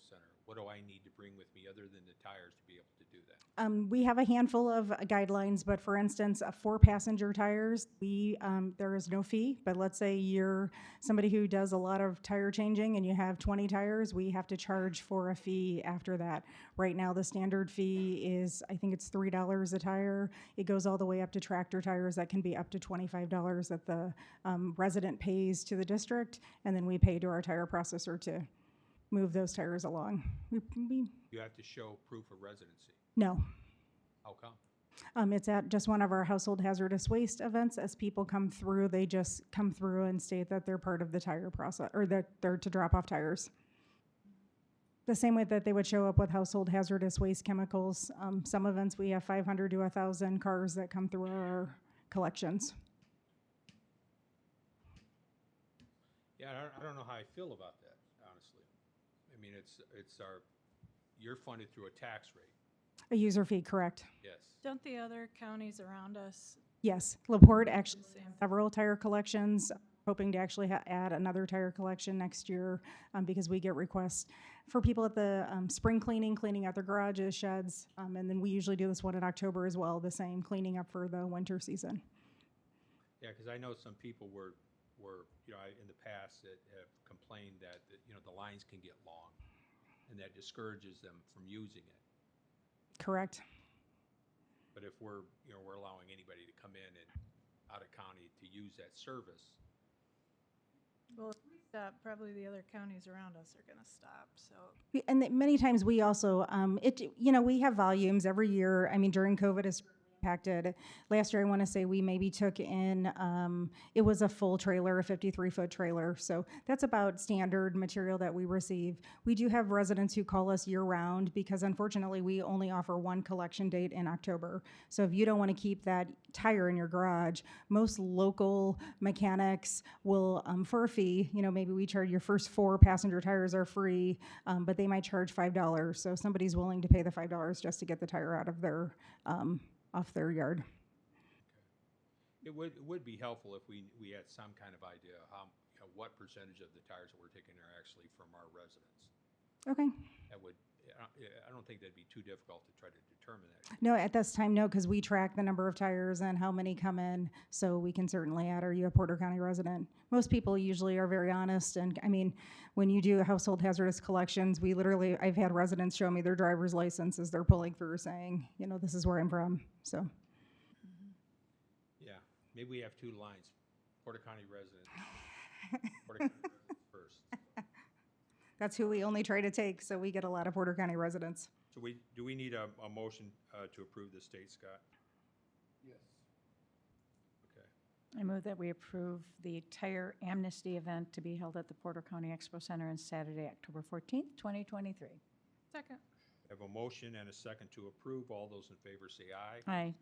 Center, what do I need to bring with me other than the tires to be able to do that? We have a handful of guidelines, but for instance, 4-passenger tires, there is no fee. But let's say you're somebody who does a lot of tire changing and you have 20 tires, we have to charge for a fee after that. Right now, the standard fee is, I think it's $3 a tire. It goes all the way up to tractor tires that can be up to $25 that the resident pays to the district, and then we pay to our tire processor to move those tires along. You have to show proof of residency. No. How come? It's at just one of our household hazardous waste events. As people come through, they just come through and state that they're part of the tire process, or that they're to drop off tires. The same way that they would show up with household hazardous waste chemicals. Some events we have 500 to 1,000 cars that come through our collections. Yeah, I don't know how I feel about that, honestly. I mean, you're funded through a tax rate. A user fee, correct? Yes. Don't the other counties around us? Yes, LaPorte actually has several tire collections, hoping to actually add another tire collection next year because we get requests for people at the spring cleaning out their garages, sheds, and then we usually do this one in October as well, the same, cleaning up for the winter season. Yeah, because I know some people were in the past that have complained that the lines can get long, and that discourages them from using it. Correct. But if we're allowing anybody to come in and out of county to use that service. Well, if we stop, probably the other counties around us are going to stop, so. And many times we also, we have volumes every year. I mean, during COVID, it's impacted. Last year, I want to say we maybe took in, it was a full trailer, a 53-foot trailer. So that's about standard material that we receive. We do have residents who call us year-round because unfortunately, we only offer one collection date in October. So if you don't want to keep that tire in your garage, most local mechanics will, for a fee, maybe we charge your first 4 passenger tires are free, but they might charge $5. So somebody's willing to pay the $5 just to get the tire out of their off their yard. It would be helpful if we had some kind of idea how what percentage of the tires that we're taking are actually from our residents. Okay. I don't think that'd be too difficult to try to determine that. No, at this time, no, because we track the number of tires and how many come in, so we can certainly add, are you a Porter County resident? Most people usually are very honest, and I mean, when you do household hazardous collections, I've had residents show me their driver's license as they're pulling through saying, this is where I'm from, so. Yeah, maybe we have 2 lines, Porter County residents, Porter County residents first. That's who we only try to take, so we get a lot of Porter County residents. So do we need a motion to approve this date, Scott? Yes. Okay. I move that we approve the tire amnesty event to be held at the Porter County Expo Center on Saturday, October 14th, 2023. Second. I have a motion and a second to approve. All those in favor say aye. Aye.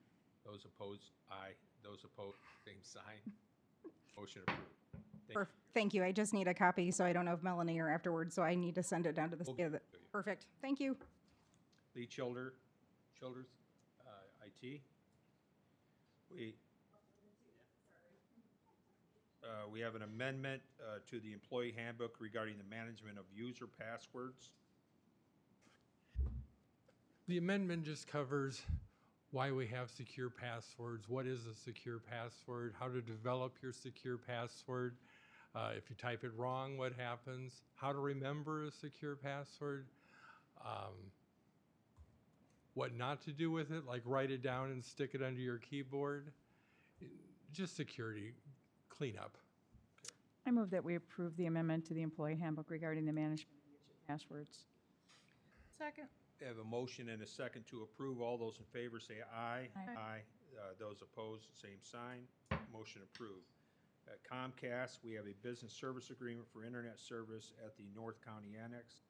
Those opposed, aye. Those opposed, same sign. Motion approved. Thank you. Thank you. I just need a copy, so I don't know if Melanie or afterwards, so I need to send it down to the. We'll give it to you. Perfect. Thank you. Lee Childers, IT. We have an amendment to the employee handbook regarding the management of user passwords. The amendment just covers why we have secure passwords, what is a secure password, how to develop your secure password, if you type it wrong, what happens, how to remember a secure password, what not to do with it, like write it down and stick it under your keyboard. Just security cleanup. I move that we approve the amendment to the employee handbook regarding the management of user passwords. Second. I have a motion and a second to approve. All those in favor say aye. Aye. Those opposed, same sign. Motion approved. At Comcast, we have a business service agreement for internet service at the North County Annex.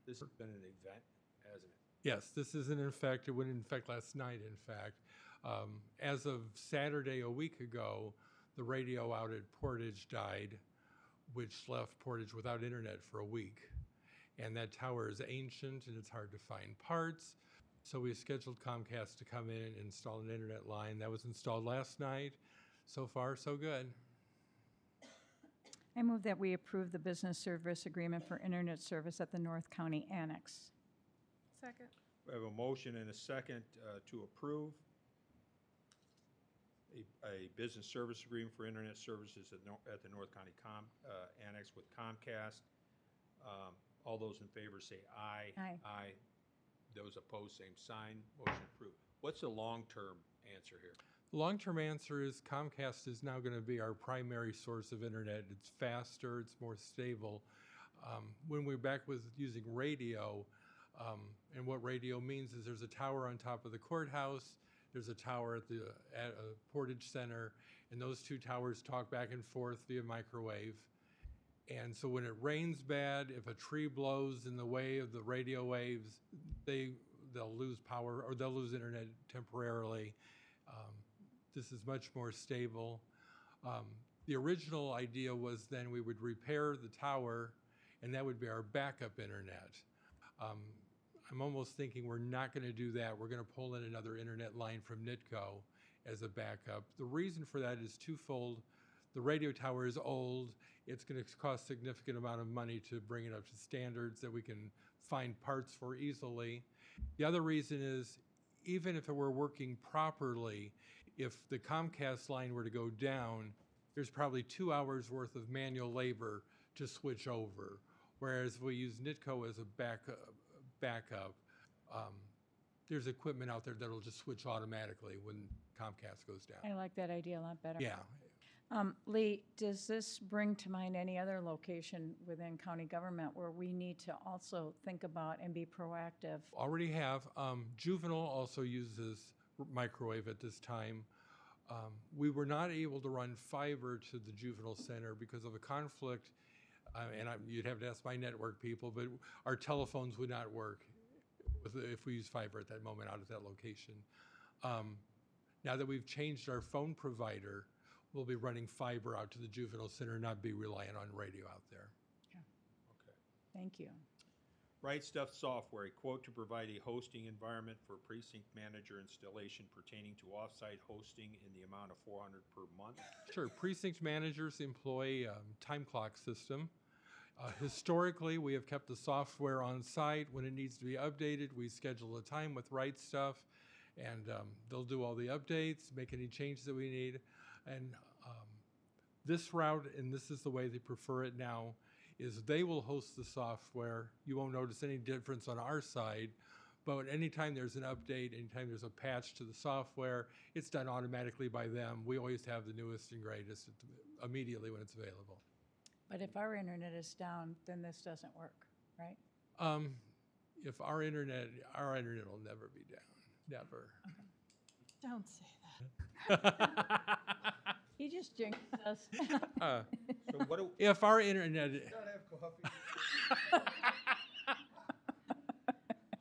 This has been an event, hasn't it? Yes, this is in effect. It went in effect last night, in fact. As of Saturday, a week ago, the radio out at Portage died, which left Portage without internet for a week. And that tower is ancient and it's hard to find parts. So we scheduled Comcast to come in and install an internet line. That was installed last night. So far, so good. I move that we approve the business service agreement for internet service at the North County Annex. Second. We have a motion and a second to approve a business service agreement for internet services at the North County Annex with Comcast. All those in favor say aye. Aye. Aye. Those opposed, same sign. Motion approved. What's the long-term answer here? The long-term answer is Comcast is now going to be our primary source of internet. It's faster, it's more stable. When we're back with using radio, and what radio means is there's a tower on top of the courthouse, there's a tower at the Portage Center, and those two towers talk back and forth via microwave. And so when it rains bad, if a tree blows in the way of the radio waves, they'll lose power or they'll lose internet temporarily. This is much more stable. The original idea was then we would repair the tower and that would be our backup internet. I'm almost thinking we're not going to do that. We're going to pull in another internet line from NITCO as a backup. The reason for that is twofold. The radio tower is old. It's going to cost a significant amount of money to bring it up to standards that we can find parts for easily. The other reason is even if it were working properly, if the Comcast line were to go down, there's probably 2 hours worth of manual labor to switch over. Whereas if we use NITCO as a backup, there's equipment out there that'll just switch automatically when Comcast goes down. I like that idea a lot better. Yeah. Lee, does this bring to mind any other location within county government where we need to also think about and be proactive? Already have. Juvenile also uses microwave at this time. We were not able to run fiber to the juvenile center because of a conflict, you'd have to ask my network people, but our telephones would not work if we use fiber at that moment out at that location. Now that we've changed our phone provider, we'll be running fiber out to the juvenile center, not be reliant on radio out there. Okay. Thank you. Right Stuff Software, a quote to provide a hosting environment for precinct manager installation pertaining to offsite hosting in the amount of $400 per month. Sure. Precinct managers employ a time clock system. Historically, we have kept the software on site. When it needs to be updated, we schedule a time with Right Stuff, and they'll do all the updates, make any changes that we need. And this route, and this is the way they prefer it now, is they will host the software. You won't notice any difference on our side, but anytime there's an update, anytime there's a patch to the software, it's done automatically by them. We always have the newest and greatest immediately when it's available. But if our internet is down, then this doesn't work, right? If our internet will never be down, never. Don't say that. He just jinxed us. Uh, So what do, If our internet, what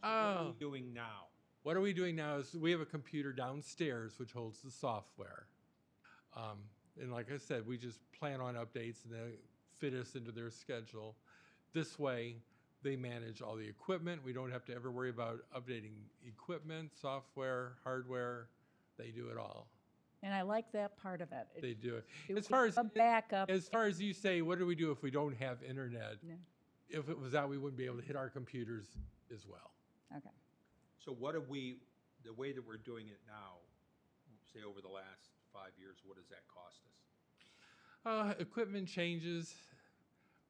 are we doing now? what are we doing now is we have a computer downstairs which holds the software. And like I said, we just plan on updates and they fit us into their schedule. This way, they manage all the equipment. We don't have to ever worry about updating equipment, software, hardware. They do it all. And I like that part of it. They do it. It As would far be a backup. as far as you say, what do we do if we don't have internet? No. If it was out, we wouldn't be able to hit our computers as well. Okay. So what do we, the way that we're doing it now, say over the last 5 years, what does that cost us? Equipment changes,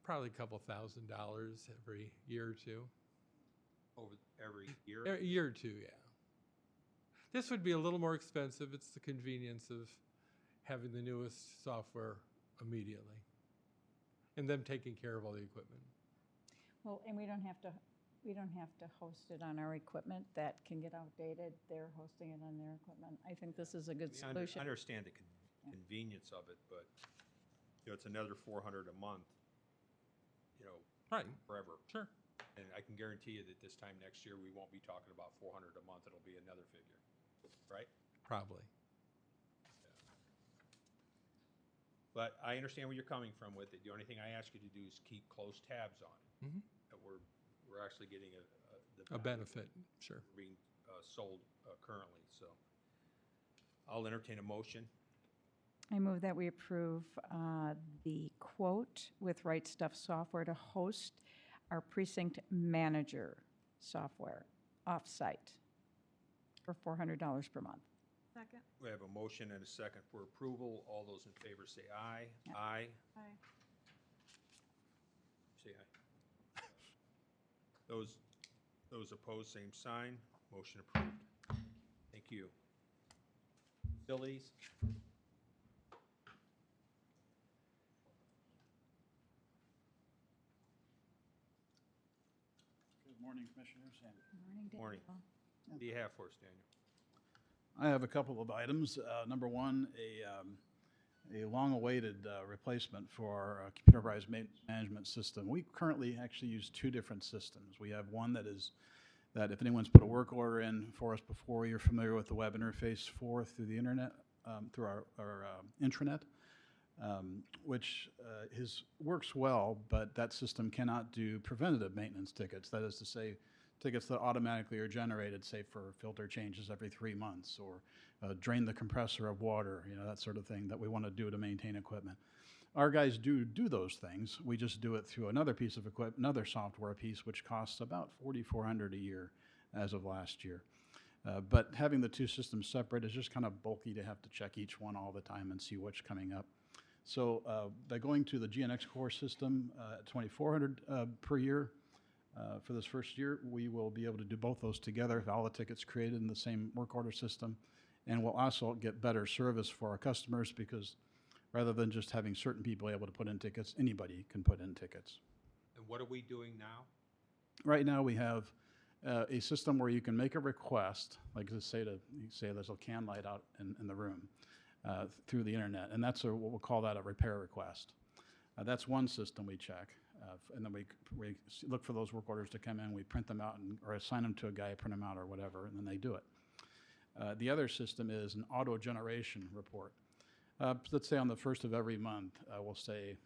probably a couple $1,000 every year or two. Over every year? A year or two, yeah. This would be a little more expensive. It's the convenience of having the newest software immediately. And them taking care of all the equipment. Well, and we don't have to host it on our equipment that can get outdated. They're hosting it on their equipment. I think this is a good I solution. understand the convenience of it, but, you know, it's another $400 a month, you know, Right. forever. Sure. And I can guarantee you that this time next year, we won't be talking about 400 a month. It'll be another figure, right? Probably. But I understand where you're coming from with it. The only thing I ask you to do is keep close tabs on it. Mhm. That we're actually getting A benefit, sure. being sold currently, so. I'll entertain a motion. I move that we approve the quote with Right Stuff Software to host our precinct manager software off-site for $400 per month. Second. We have a motion and a second for approval. All those in favor say aye. Yeah. Aye. Aye. Say aye. Those opposed, same sign. Motion approved. Thank you. Facilities? Good morning, Commissioners. And Morning. What do you have for us, Daniel? I have a couple of items. Number one, a long-awaited replacement for our computerized maintenance management system. We currently actually use two different systems. We have one that if anyone's put a work order in for us before, you're familiar with the web interface for through the internet, through our intranet, which works well, but that system cannot do preventative maintenance tickets. That is to say, tickets that automatically are generated, say for filter changes every 3 months, or drain the compressor of water, that sort of thing that we want to do to maintain equipment. Our guys do those things. We just do it through another piece of equipment, another software piece, which costs about $4,400 a year as of last year. But having the two systems separate is just kind of bulky to have to check each one all the time and see what's coming up. So by going to the GNX Core system at $2,400 per year, for this first year, we will be able to do both those together, have all the tickets created in the same work order system, and we'll also get better service for our customers because rather than just having certain people able to put in tickets, anybody can put in tickets. And what are we doing now? Right now, we have a system where you can make a request, like say there's a can light out in the room through the internet, and that's what we'll call that a repair request. That's one system we check. And then we look for those work orders to come in, we print them out or assign them to a guy, print them out or whatever, and then they do it. The other system is an auto generation report. Let's say on the first of every month, we'll say,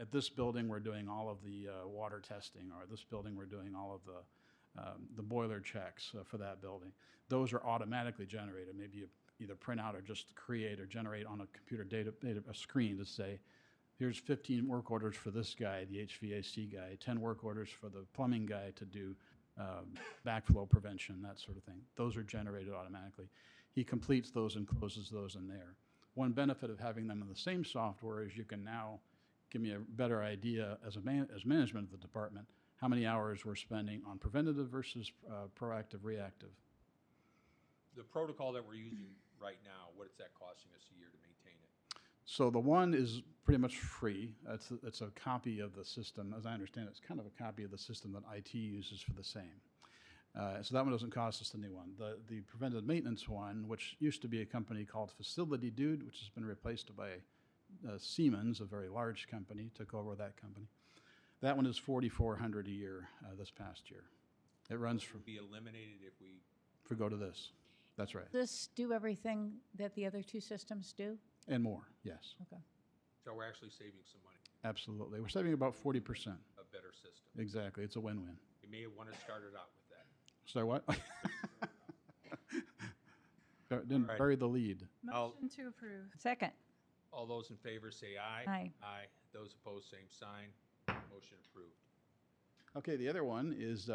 at this building we're doing all of the water testing, or this building we're doing all of the boiler checks for that building. Those are automatically generated. Maybe you either print out or just create or generate on a computer a screen to say, here's 15 work orders for this guy, the HVAC guy, 10 work orders for the plumbing guy to do backflow prevention, that sort of thing. Those are generated automatically. He completes those and closes those in there. One benefit of having them in the same software is you can now give me a better idea as management of the department how many hours we're spending on preventative versus proactive, reactive. The protocol that we're using right now, what is that costing us a year to maintain it? So the one is pretty much free. It's a copy of the system. As I understand it, it's kind of a copy of the system that IT uses for the same. So that one doesn't cost us a new one. The preventive maintenance one, which used to be a company called Facility Dude, which has been replaced by Siemens, a very large company, took over that company. That one is $4,400 a year this past year. It runs for, Be eliminated if we, if we go to this. That's right. This do everything that the other two systems do? And more, yes. Okay. so we're actually saving some money, Absolutely. We're saving about 40%. a better system. Exactly. It's a win-win. You may have wanted to start it out with that. So what? Didn't right. bury the lead. I'll- Motion to approve. Second. All those in favor say aye. Aye. Aye. Those opposed, same sign. Motion approved. Okay, the other one is,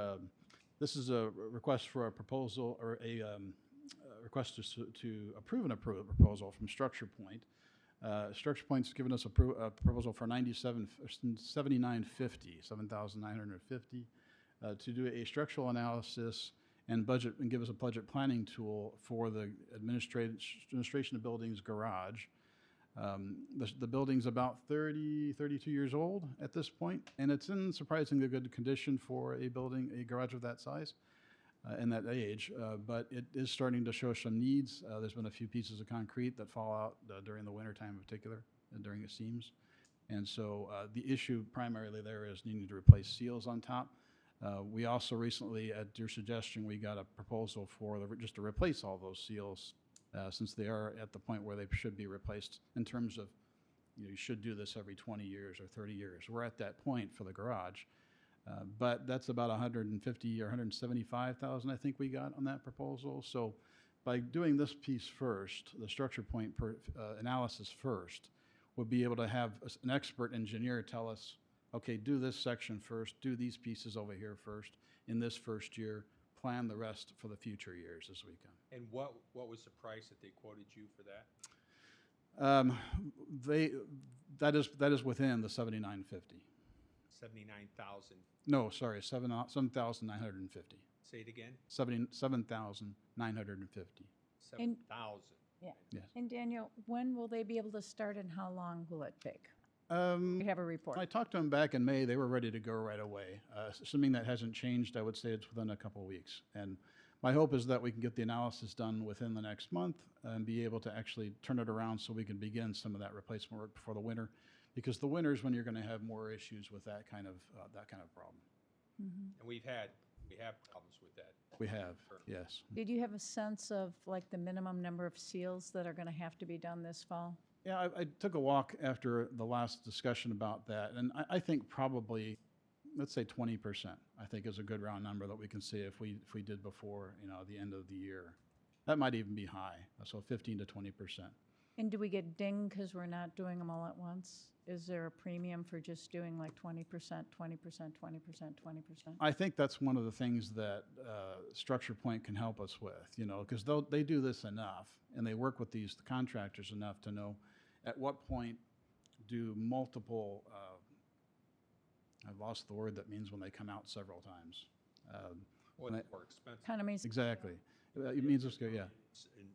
this is a request for a proposal, or a request to approve a proposal from Structure Point. Structure Point's given us a proposal for $79,950 to do a structural analysis and budget, and give us a budget planning tool for the administration of buildings garage. The building's about 32 years old at this point, and it's in surprisingly good condition for a garage of that size and that age, but it is starting to show some needs. There's been a few pieces of concrete that fall out during the wintertime in particular, during the seams. And so the issue primarily there is needing to replace seals on top. We also recently, at your suggestion, we got a proposal for just to replace all those seals since they are at the point where they should be replaced in terms of, you should do this every 20 years or 30 years. We're at that point for the garage. But that's about $150,000 or $175,000 I think we got on that proposal. So by doing this piece first, the Structure Point analysis first, we'll be able to have an expert engineer tell us, okay, do this section first, do these pieces over here first in this first year, plan the rest for the future years as we come. And what was the price that they quoted you for that? That is within the $7,950. 79,000. No, sorry, 7,950. Say it again? 7,950. 7,000. Yeah. Yes. And Daniel, when will they be able to start and how long will it take? We have a report. I talked to them back in May. They were ready to go right away. Assuming that hasn't changed, I would say it's within a couple of weeks. And my hope is that we can get the analysis done within the next month and be able to actually turn it around so we can begin some of that replacement work before the winter. Because the winter is when you're going to have more issues with that kind of problem. And we have problems with that. We have, yes. Did you have a sense of like the minimum number of seals that are going to have to be done this fall? Yeah, I took a walk after the last discussion about that, and I think probably, let's say 20%, I think is a good round number that we can see if we did before, the end of the year. That might even be high, so 15 to 20%. And do we get dinged because we're not doing them all at once? Is there a premium for just doing like 20%, 20%, 20%, 20%? I think that's one of the things that Structure Point can help us with, because they do this enough, and they work with the contractors enough to know at what point do multiple, I've lost the word that means when they come out several times. Or it's more expensive. Economies. Exactly. It means it's good, yeah.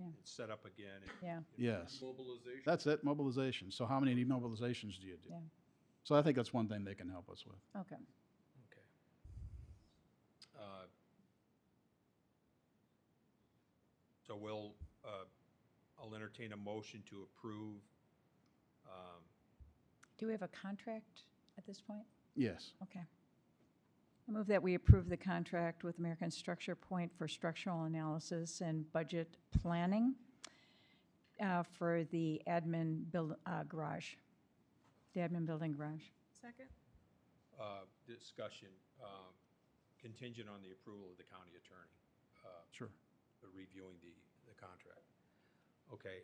And set up again. Yeah. Yes. Mobilization. That's it, mobilization. So how many mobilizations do you do? Yeah. So I think that's one thing they can help us with. Okay. Okay. So I'll entertain a motion to approve. Do we have a contract at this point? Yes. Okay. I move that we approve the contract with American Structure Point for structural analysis and budget planning for the admin garage, the admin building garage. Second? Discussion contingent on the approval of the county attorney. Sure. Reviewing the contract. Okay,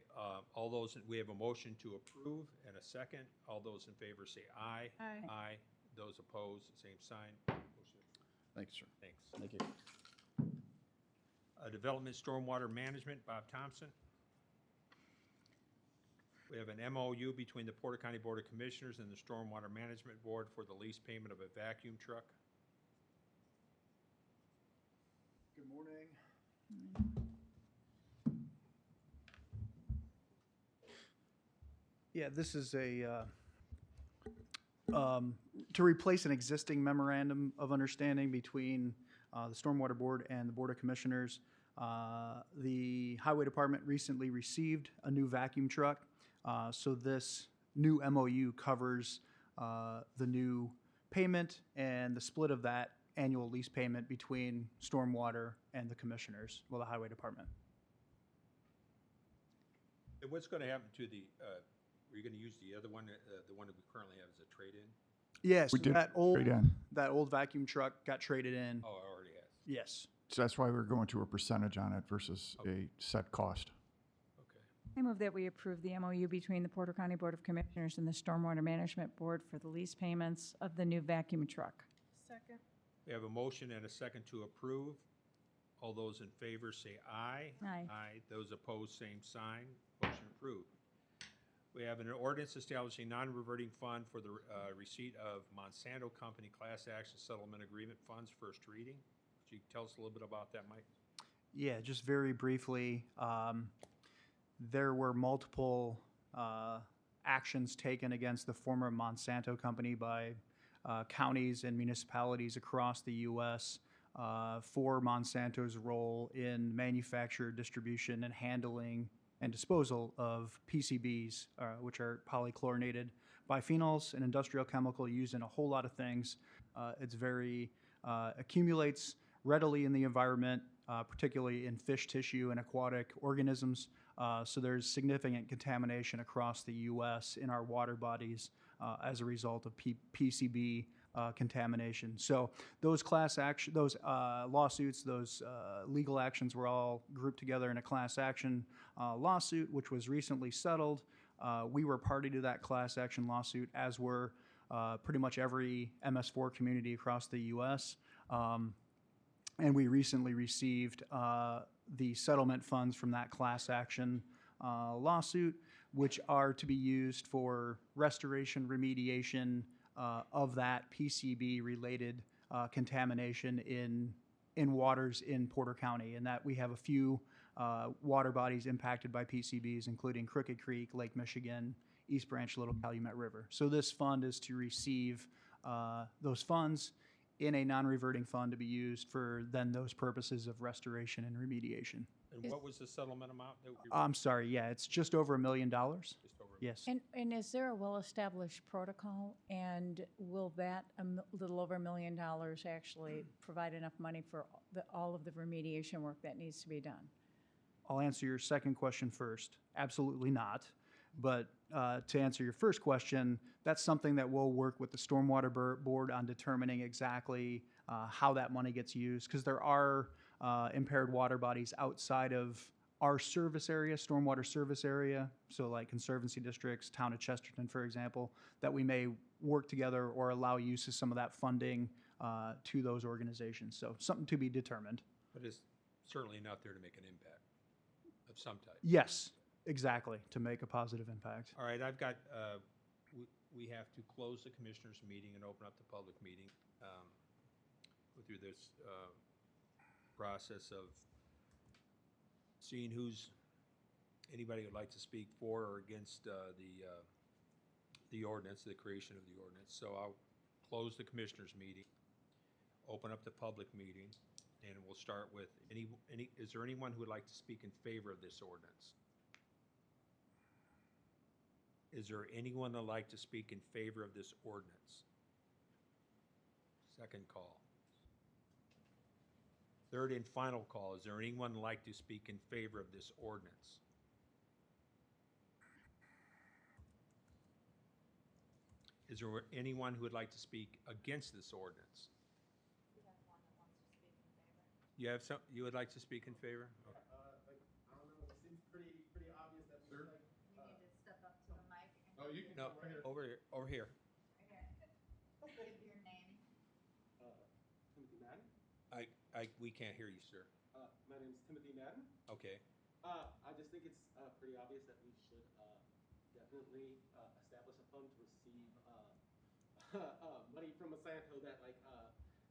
all those, we have a motion to approve and a second. All those in favor say aye. Aye. Aye. Those opposed, same sign. Motion approved. Thank you, sir. Thanks. Thank you. Development Stormwater Management, Bob Thompson. We have an MOU between the Porter County Board of Commissioners and the Stormwater Management Board for the lease payment of a vacuum truck. Good morning. Yeah, this is to replace an existing memorandum of understanding between the Stormwater Board and the Board of Commissioners. The Highway Department recently received a new vacuum truck, so this new MOU covers the new payment and the split of that annual lease payment between Stormwater and the Commissioners, well, the Highway Department. And what's going to happen to the, are you going to use the other one, the one that we currently have as a trade-in? Yes, We did trade in. that old vacuum truck got traded in. Oh, it already has. Yes. So that's why we're going to a percentage on it versus a set cost. I move that we approve the MOU between the Porter County Board of Commissioners and the Stormwater Management Board for the lease payments of the new vacuum truck. Second. We have a motion and a second to approve. All those in favor say aye. Aye. Aye. Those opposed, same sign. Motion approved. We have an ordinance establishing non-reverting fund for the receipt of Monsanto Company Class Action Settlement Agreement funds, first reading. Could you tell us a little bit about that, Mike? Yeah, just very briefly, there were multiple actions taken against the former Monsanto company by counties and municipalities across the U.S. For Monsanto's role in manufacture, distribution, and handling and disposal of PCBs, which are polychlorinated biphenyls, an industrial chemical used in a whole lot of things. It's very, accumulates readily in the environment, particularly in fish tissue and aquatic organisms. So there's significant contamination across the U.S. in our water bodies as a result of PCB contamination. So those lawsuits, those legal actions were all grouped together in a class action lawsuit, which was recently settled. We were party to that class action lawsuit, as were pretty much every MS4 community across the U.S. And we recently received the settlement funds from that class action lawsuit, which are to be used for restoration, remediation of that PCB-related contamination in waters in Porter County, and that we have a few water bodies impacted by PCBs, including Crooked Creek, Lake Michigan, East Branch, Little Calumet River. So this fund is to receive those funds in a non-reverting fund to be used for then those purposes of restoration and remediation. And what was the settlement amount? That we I'm sorry, yeah, it's just over $1 million. Yes. And is there a well-established protocol, and will that little over $1 million actually provide enough money for all of the remediation work that needs to be done? I'll answer your second question first. Absolutely not. But to answer your first question, that's something that we'll work with the Stormwater Board on determining exactly how that money gets used, because there are impaired water bodies outside of our service area, stormwater service area, so like conservancy districts, town of Chesterton, for example, that we may work together or allow use of some of that funding to those organizations. So something to be determined. But it's certainly not there to make an impact of some type. Yes, exactly, to make a positive impact. All right, I've got, we have to close the commissioners' meeting and open up the public meeting. Go through this process of seeing anybody would like to speak for or against the ordinance, the creation of the ordinance. So I'll close the commissioners' meeting, open up the public meeting, and we'll start with is there anyone who would like to speak in favor of this ordinance? Is there anyone that would like to speak in favor of this ordinance? Second call. Third and final call. Is there anyone who would like to speak in favor of this ordinance? Is there anyone who would like to speak against this ordinance? You have some, you would like to speak in favor? Okay. I don't know, it seems pretty obvious that we like. You need to step up to the mic. Oh, you can No, come right here. over here, over here. Give your name. Timothy Madden. We can't hear you, sir. My name is Timothy Madden. Okay. I just think it's pretty obvious that we should definitely establish a fund to receive money from Monsanto that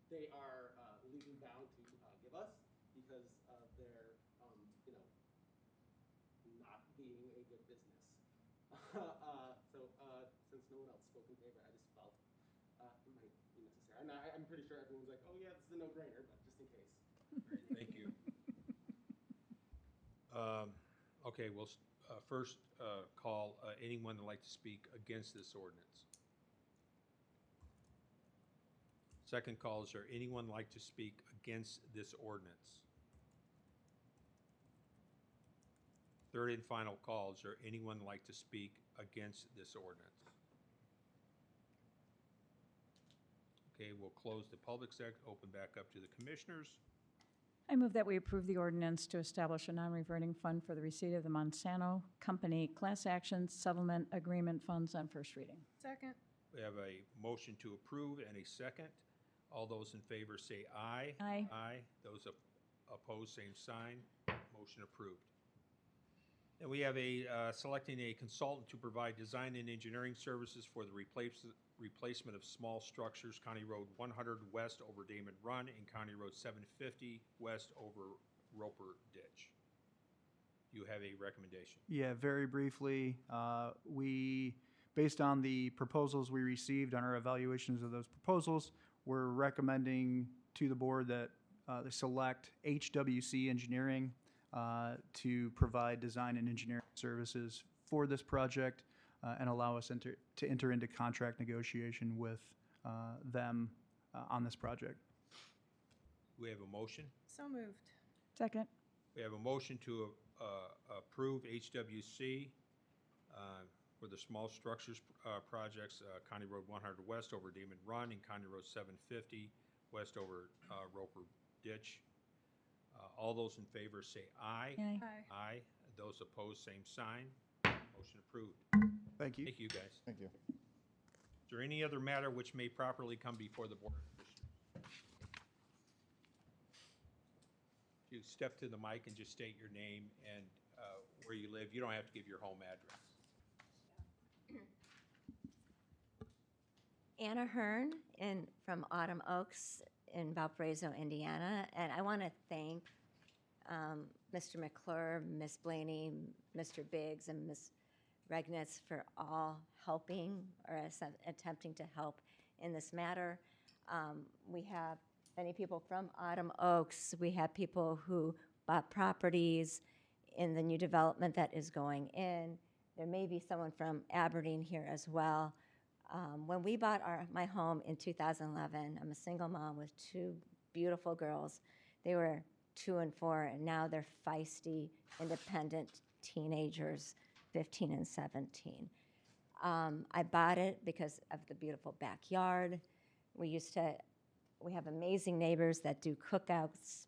they are legally bound to give us because of their not being a good business. So since no one else spoke in favor, I just felt it might be necessary. And I I'm pretty sure everyone's like, oh yeah, this is a no-brainer, but just in case. Thank you. Okay, we'll first call anyone that'd like to speak against this ordinance. Second call, is there anyone like to speak against this ordinance? Third and final call, is there anyone like to speak against this ordinance? Okay, we'll close the public sector, open back up to the commissioners. I move that we approve the ordinance to establish a non-reverting fund for the receipt of the Monsanto Company class action settlement agreement funds on first reading. Second. We have a motion to approve and a second. All those in favor say aye. Aye. Aye. Those opposed, same sign. Motion approved. And we have selecting a consultant to provide design and engineering services for the replacement of small structures, County Road 100 west over Damon Run and County Road 750 west over Roper Ditch. You have a recommendation. Yeah, very briefly, based on the proposals we received on our evaluations of those proposals, we're recommending to the board that they select HWC Engineering to provide design and engineering services for this project and allow us to enter into contract negotiation with them on this project. We have a motion. So moved. Second. We have a motion to approve HWC for the small structures projects, County Road 100 west over Damon Run and County Road 750 west over Roper Ditch. All those in favor say aye. Aye. Aye. Aye. Those opposed, same sign. Motion approved. Thank you. Thank you, guys. Thank you. Is there any other matter which may properly come before the Board of Commissioners? If you step to the mic and just state your name and where you live. You don't have to give your home address. Anna Hearn from Autumn Oaks in Valparaiso, Indiana. And I want to thank Mr. McClure, Ms. Blaney, Mr. Biggs, and Ms. Regnitz for all helping or attempting to help in this matter. We have many people from Autumn Oaks. We have people who bought properties in the new development that is going in. There may be someone from Aberdeen here as well. When we bought my home in 2011, I'm a single mom with two beautiful girls. They were 2 and 4, and now they're feisty, independent teenagers, 15 and 17. I bought it because of the beautiful backyard. We have amazing neighbors that do cookouts.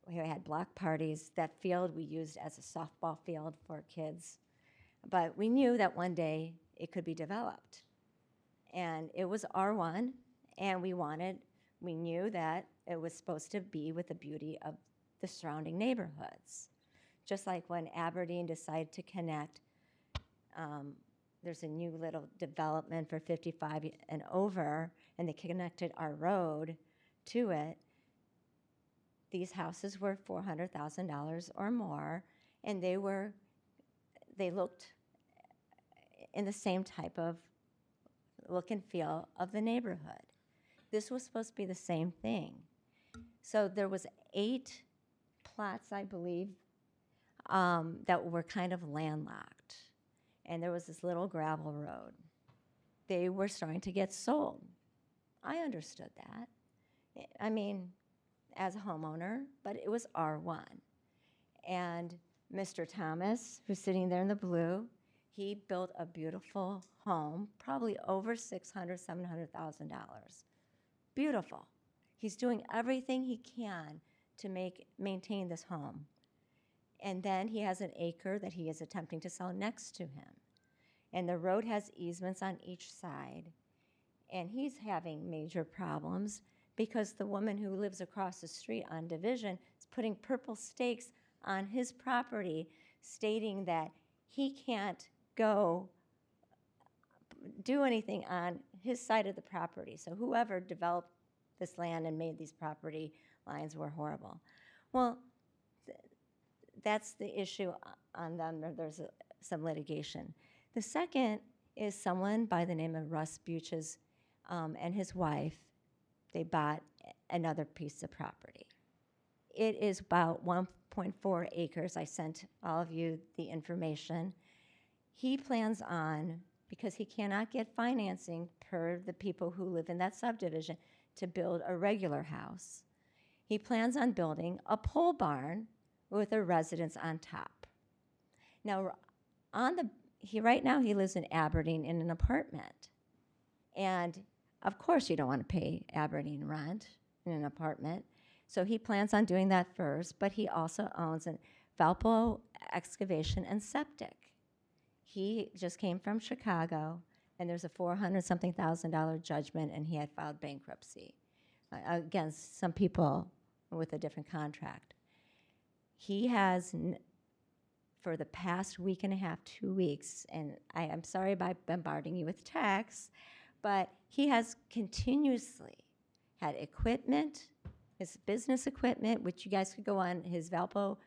We had block parties. That field we used as a softball field for kids. But we knew that one day it could be developed. And it was R1, and we knew that it was supposed to be with the beauty of the surrounding neighborhoods. Just like when Aberdeen decided to connect, there's a new little development for 55 and over, and they connected our road to it. These houses were $400,000 or more, and they looked in the same type of look and feel of the neighborhood. This was supposed to be the same thing. So there was 8 plots, I believe, that were kind of landlocked. And there was this little gravel road. They were starting to get sold. I understood that. I mean, as a homeowner, but it was R1. And Mr. Thomas, who's sitting there in the blue, he built a beautiful home, probably over $600,000, $700,000. Beautiful. He's doing everything he can to maintain this home. And then he has an acre that he is attempting to sell next to him. And the road has easements on each side. And he's having major problems because the woman who lives across the street on Division is putting purple stakes on his property, stating that he can't go do anything on his side of the property. So whoever developed this land and made these property lines were horrible. Well, that's the issue on them. There's some litigation. The second is someone by the name of Russ Buch's and his wife, they bought another piece of property. It is about 1.4 acres. I sent all of you the information. He plans on, because he cannot get financing per the people who live in that subdivision, to build a regular house. He plans on building a pole barn with a residence on top. Now, right now he lives in Aberdeen in an apartment. And of course you don't want to pay Aberdeen rent in an apartment. So he plans on doing that first, but he also owns a Valpo Excavation and Septic. He just came from Chicago, and there's a $400-something thousand judgment, and he had filed bankruptcy against some people with a different contract. He has, for the past week and a half, 2 weeks, and I am sorry about bombarding you with texts, but he has continuously had equipment, his business equipment, which you guys could go on his Valpo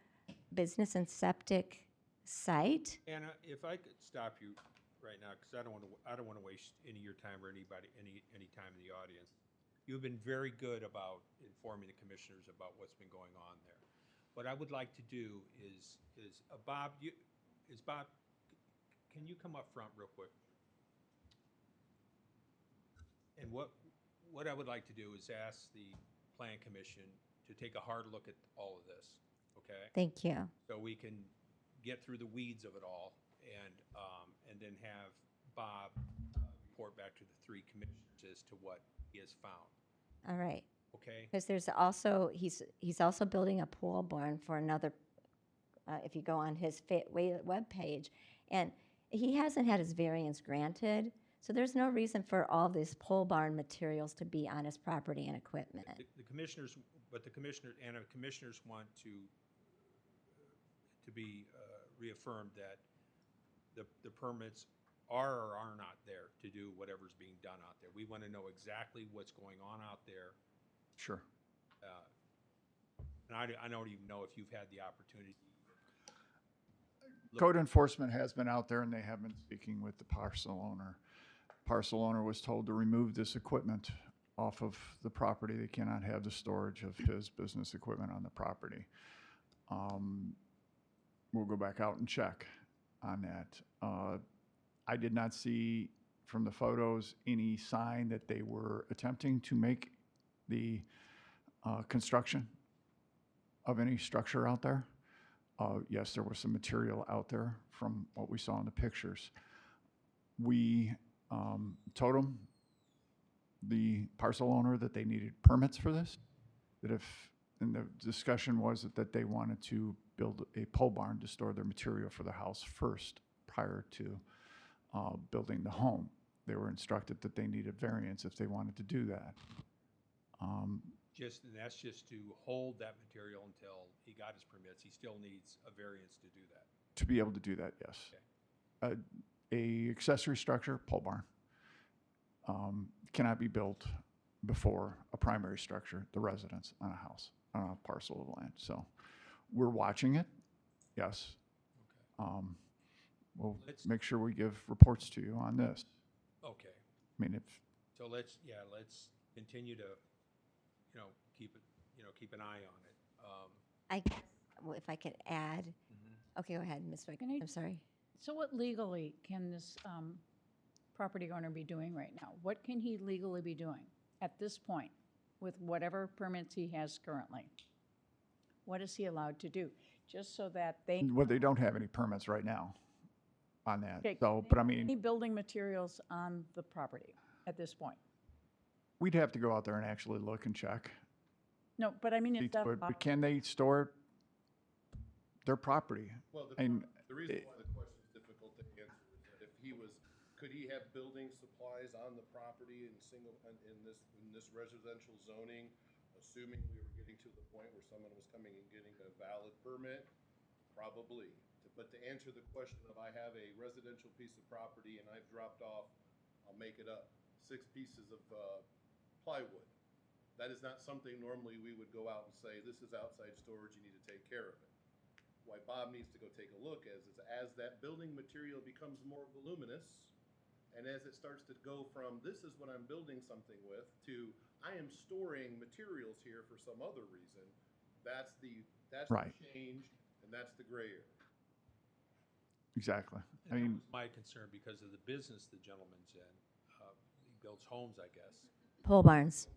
Business and Septic site. Anna, if I could stop you right now, because I don't want to waste any of your time or any time in the audience. You've been very good about informing the commissioners about what's been going on there. What I would like to do is Bob, can you come up front real quick? And what I would like to do is ask the Plan Commission to take a hard look at all of this, okay? Thank you. So we can get through the weeds of it all and then have Bob report back to the three commissioners as to what he has found. All right. Okay. Because there's also, he's also building a pole barn for another, if you go on his webpage, and he hasn't had his variance granted, so there's no reason for all these pole barn materials to be on his property and equipment. The commissioners, but the commissioners want to be reaffirmed that the permits are or are not there to do whatever's being done out there. We want to know exactly what's going on out there. Sure. And I don't even know if you've had the opportunity. Code enforcement has been out there and they have been speaking with the parcel owner. Parcel owner was told to remove this equipment off of the property. They cannot have the storage of his business equipment on the property. We'll go back out and check on that. I did not see from the photos any sign that they were attempting to make the construction of any structure out there. Yes, there was some material out there from what we saw in the pictures. We told them, the parcel owner, that they needed permits for this, that if, and the discussion was that they wanted to build a pole barn to store their material for the house first prior to building the home. They were instructed that they needed variance if they wanted to do that. That's just to hold that material until he got his permits. He still needs a variance to do that. To be able to do that, yes. Okay. A accessory structure, pole barn, cannot be built before a primary structure, the residence on a house, on a parcel of land. So we're watching it, yes. Okay. We'll make sure we give reports to you on this. Okay. I mean, if So let's continue to, keep an eye on it. I guess, if I could add, okay, go ahead, Ms. Rick. I'm sorry. So what legally can this property owner be doing right now? What can he legally be doing at this point with whatever permits he has currently? What is he allowed to do? Just so that they. well, they don't have any permits right now on that. Okay, So, can but they I put any mean, building materials on the property at this point? we'd have to go out there and actually look and check. No, but I mean, it's But can they store their property? Well, And the reason why the question is difficult to answer is that if he was, could he have building supplies on the property in this residential zoning, assuming we were getting to the point where someone was coming and getting a valid permit? Probably. But to answer the question of, I have a residential piece of property and I've dropped off, I'll make it up, 6 pieces of plywood. That is not something normally we would go out and say, this is outside storage, you need to take care of it. Why Bob needs to go take a look is as that building material becomes more voluminous, And as it starts to go from, this is what I'm building something with, to, I am storing materials here for some other reason, that's the Right. change, and that's the gray area. Exactly. I That mean, was my concern because of the business the gentleman's in. He builds homes, I guess. Pole barns.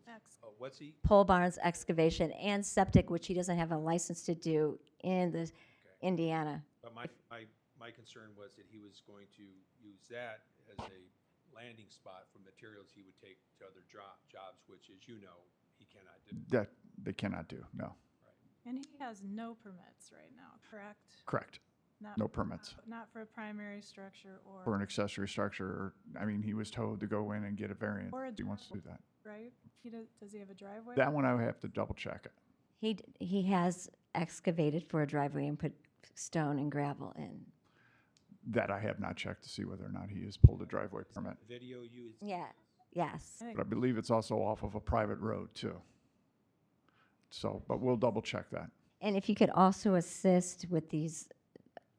What's he? Pole barns, excavation, and septic, which he doesn't have a license to do in the Indiana. But my concern was that he was going to use that as a landing spot for materials he would take to other jobs, which, as you know, he cannot do. that they cannot do, no. And he has no permits right now, correct? Correct. Not- No permits. Not for a primary structure For or, an accessory structure, or, I mean, he was told to go in and get a variance. Or a if he wants to do that. right? Does he have a driveway? That one I would have to double check it. He has excavated for a driveway and put stone and gravel in. That I have not checked to see whether or not he has pulled a driveway permit. Video you. Yeah, yes. But I believe it's also off of a private road too. So, but we'll double check that. And if you could also assist with these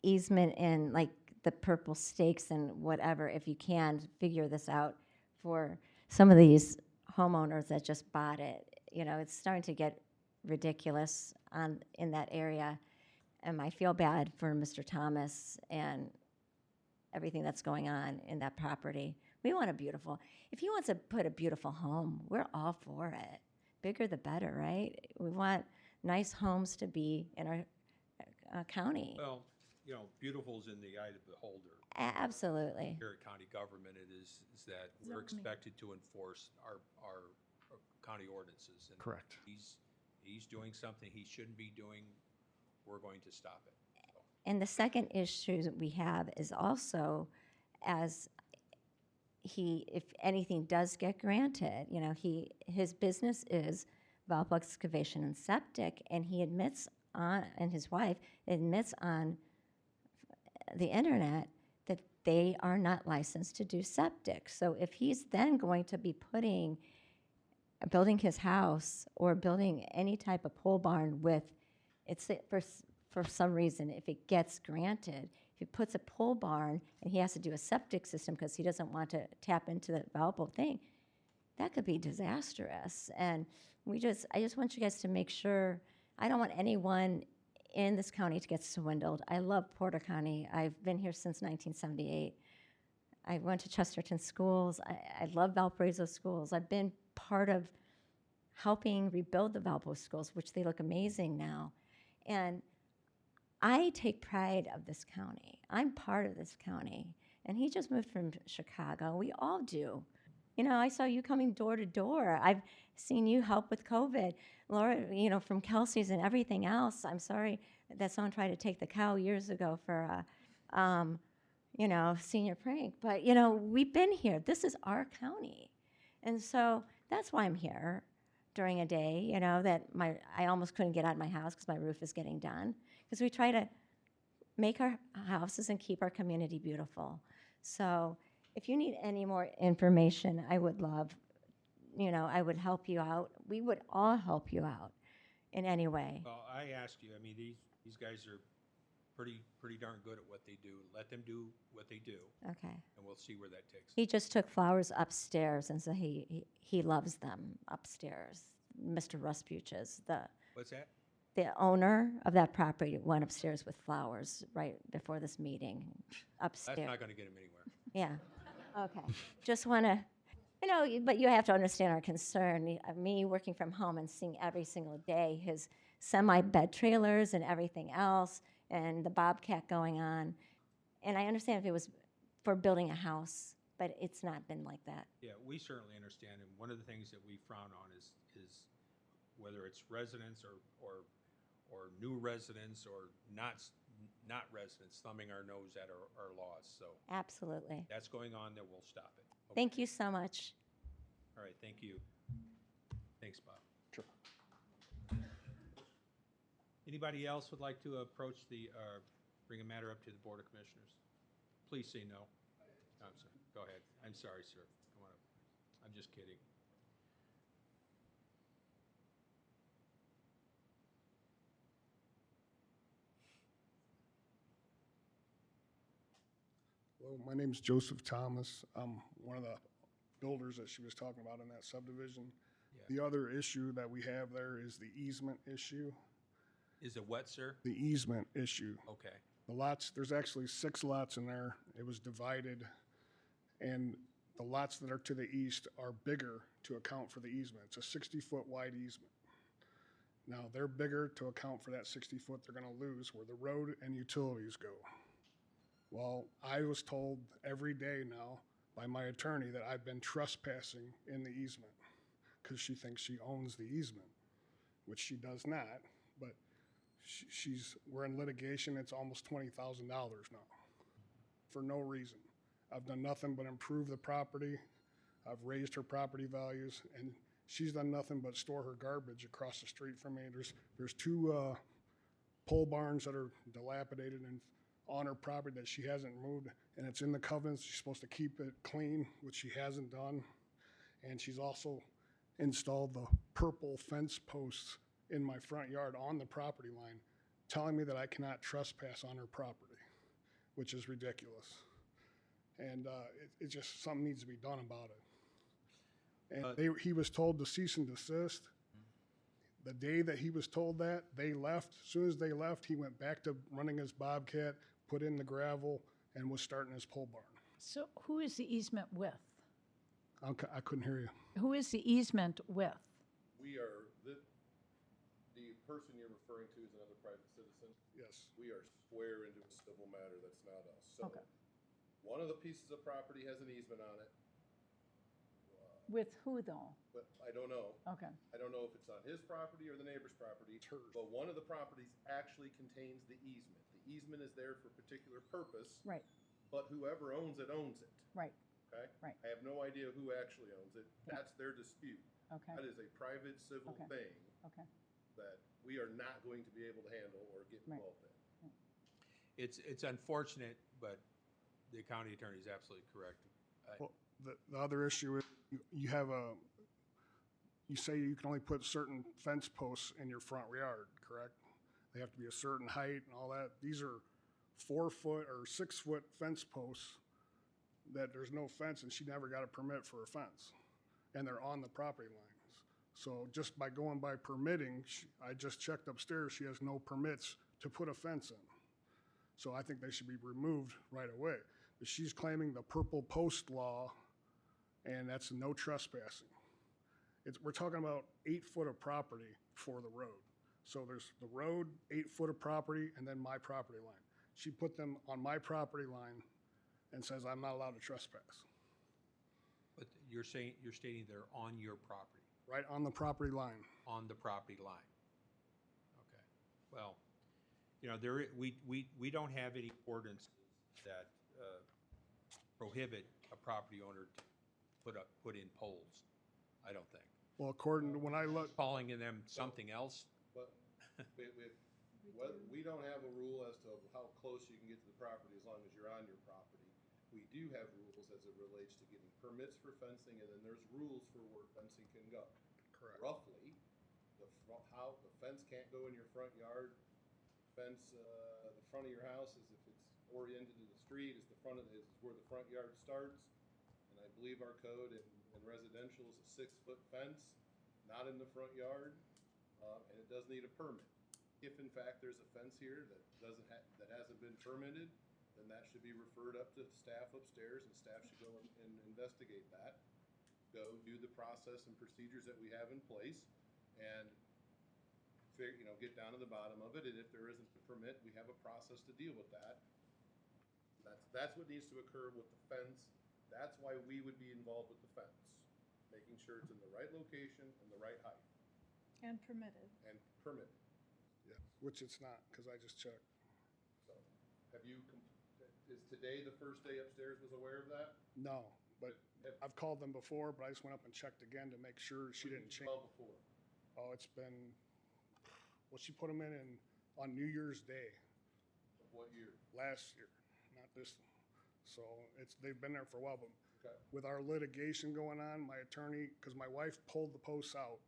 easement and like the purple stakes and whatever, if you can figure this out for some of these homeowners that just bought it. You know, it's starting to get ridiculous in that area. And I feel bad for Mr. Thomas and everything that's going on in that property. We want if he wants to put a beautiful home, we're all for it. Bigger the better, right? We want nice homes to be in our county. Well, you know, beautiful's in the eye of the beholder. Absolutely. Here at county government, it is that we're expected to enforce our county ordinances. And Correct. He's doing something he shouldn't be doing. We're going to stop it. And the second issue that we have is also as if anything does get granted, you know, his business is Valpo Excavation and Septic, and he admits and his wife admits on the internet that they are not licensed to do septic. So if he's then going to be building his house or building any type of pole barn with, for some reason, if it gets granted, if he puts a pole barn and he has to do a septic system because he doesn't want to tap into the Valpo thing, that could be disastrous. And I just want you guys to make sure, I don't want anyone in this county to get swindled. I love Porter County. I've been here since 1978. I went to Chesterton schools. I love Valparaiso schools. I've been part of helping rebuild the Valpo schools, which they look amazing now. And I take pride of this county. I'm part of this county. And he just moved from Chicago. We all do. You know, I saw you coming door to door. I've seen you help with COVID. Laura, you know, from Kelsey's and everything else. I'm sorry that someone tried to take the cow years ago for a, senior prank. But, you know, we've been here. This is our county. And so that's why I'm here during a day, you know, that I almost couldn't get out of my house because my roof is getting done. Because we try to make our houses and keep our community beautiful. So if you need any more information, I would love, I would help you out. We would all help you out in any way. Well, I asked you, I mean, these guys are pretty darn good at what they do. Let them do what they do. Okay. And we'll see where that takes them. He just took flowers upstairs, and so he loves them upstairs. Mr. Ruspuches, What's that? the owner of that property went upstairs with flowers right before this meeting, upstairs. That's not going to get him anywhere. Yeah. Okay. Just want to, but you have to understand our concern. Me working from home and seeing every single day his semi-bed trailers and everything else, and the Bobcat going on. And I understand if it was for building a house, but it's not been like that. Yeah, we certainly understand, and one of the things that we frown on is whether it's residents or new residents or not residents thumbing our nose at our laws. So Absolutely. that's going on there. We'll stop it. Okay. Thank you so much. All right, thank you. Thanks, Bob. Sure. Anybody else would like to approach bring a matter up to the Board of Commissioners? Please say no. I'm sorry. Go ahead. I'm sorry, sir. Come on up. I'm just kidding. Hello, my name's Joseph Thomas. I'm one of the builders that she was talking about in that subdivision. Yeah. The other issue that we have there is the easement issue. Is it wet, sir? The easement issue. Okay. The lots, there's actually 6 lots in there. It was divided, and the lots that are to the east are bigger to account for the easement. It's a 60-foot wide easement. Now, they're bigger to account for that 60 foot they're gonna lose where the road and utilities go. Well, I was told every day now by my attorney that I've been trespassing in the easement because she thinks she owns the easement, which she does not, but we're in litigation. It's almost $20,000 now for no reason. I've done nothing but improve the property. I've raised her property values, and she's done nothing but store her garbage across the street from me. There's 2 pole barns that are dilapidated and on her property that she hasn't moved, and it's in the covenants. She's supposed to keep it clean, which she hasn't done. And she's also installed the purple fence posts in my front yard on the property line, telling me that I cannot trespass on her property, which is ridiculous. And it just, something needs to be done about it. And he was told to cease and desist. The day that he was told that, they left. As soon as they left, he went back to running his Bobcat, put in the gravel, and was starting his pole barn. So who is the easement with? I couldn't hear you. Who is the easement with? We are, the person you're referring to is another private citizen. Yes. We are square into a civil matter, that's not us. So Okay. one of the pieces of property has an easement on it, With who, though? but I don't know. Okay. I don't know if it's on his property or the neighbor's property. It's hers. But one of the properties actually contains the easement. The easement is there for a particular purpose. Right, But whoever owns it, right, okay? Right. I have no idea who actually owns it. Yeah. That's their dispute. okay, That is a private civil Okay. thing okay. that we are not going to be able to handle or get Right. involved in. It's unfortunate, but the county attorney is absolutely correct. Well, the other issue is you have you say you can only put certain fence posts in your front yard, correct? They have to be a certain height and all that. These are 4 foot or 6 foot fence posts that there's no fence, and she never got a permit for a fence. And they're on the property lines. So just by going by permitting, I just checked upstairs, she has no permits to put a fence in. So I think they should be removed right away. But she's claiming the purple post law, and that's no trespassing. We're talking about 8 foot of property for the road. So there's the road, 8 foot of property, and then my property line. She put them on my property line and says I'm not allowed to trespass. But you're stating they're on your property, Right on the property line. on the property line. Okay. Well, we don't have any ordinances that prohibit a property owner to put in poles, I don't think. Well, according to when I look, Calling them something else, But we don't have a rule as to how close you can get to the property as long as you're on your property. We do have rules as it relates to getting permits for fencing, and then there's rules for where fencing can go. correct. Roughly, the fence can't go in your front yard. The front of your house is if it's oriented to the street, is where the front yard starts. And I believe our code in residential is a 6 foot fence, not in the front yard, and it does need a permit. If in fact there's a fence here that hasn't been permitted, then that should be referred up to staff upstairs, and staff should go and investigate that. Go do the process and procedures that we have in place, and get down to the bottom of it. And if there isn't a permit, we have a process to deal with that. That's what needs to occur with the fence. That's why we would be involved with the fence, making sure it's in the right location and the right height And permitted. and permitted. Yeah, which it's not, because I just checked. So, is today the first day upstairs was aware of that? No, but I've called them before, but I just went up and checked again to make sure she didn't change. Well before. Oh, it's been, she put them in on New Year's Day Of what year? last year, not this. So they've been there for a while, but Okay. with our litigation going on, my attorney, because my wife pulled the posts out,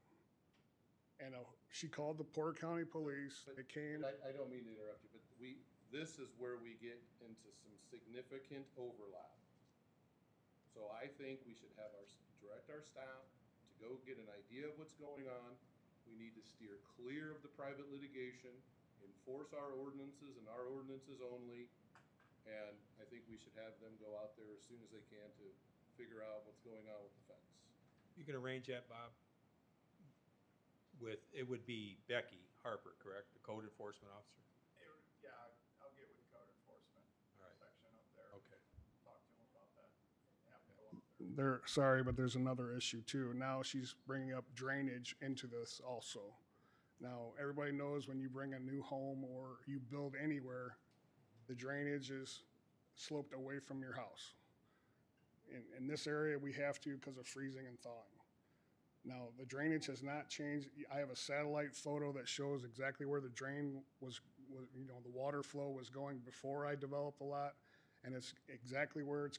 and she called the Porter County Police. They came. I don't mean to interrupt you, but this is where we get into some significant overlap. So I think we should have direct our staff to go get an idea of what's going on. We need to steer clear of the private litigation, enforce our ordinances and our ordinances only. And I think we should have them go out there as soon as they can to figure out what's going on with the fence. You can arrange that, Bob? It would be Becky Harper, correct? The code enforcement officer? Yeah, I'll get with the code enforcement All right. section up there. Okay. Talk to them about that. Have them go up there. Sorry, but there's another issue too. Now she's bringing up drainage into this also. Now, everybody knows when you bring a new home or you build anywhere, the drainage is sloped away from your house. In this area, we have to because of freezing and thawing. Now, the drainage has not changed. I have a satellite photo that shows exactly where the drain was, the water flow was going before I developed the lot. And it's exactly where it's,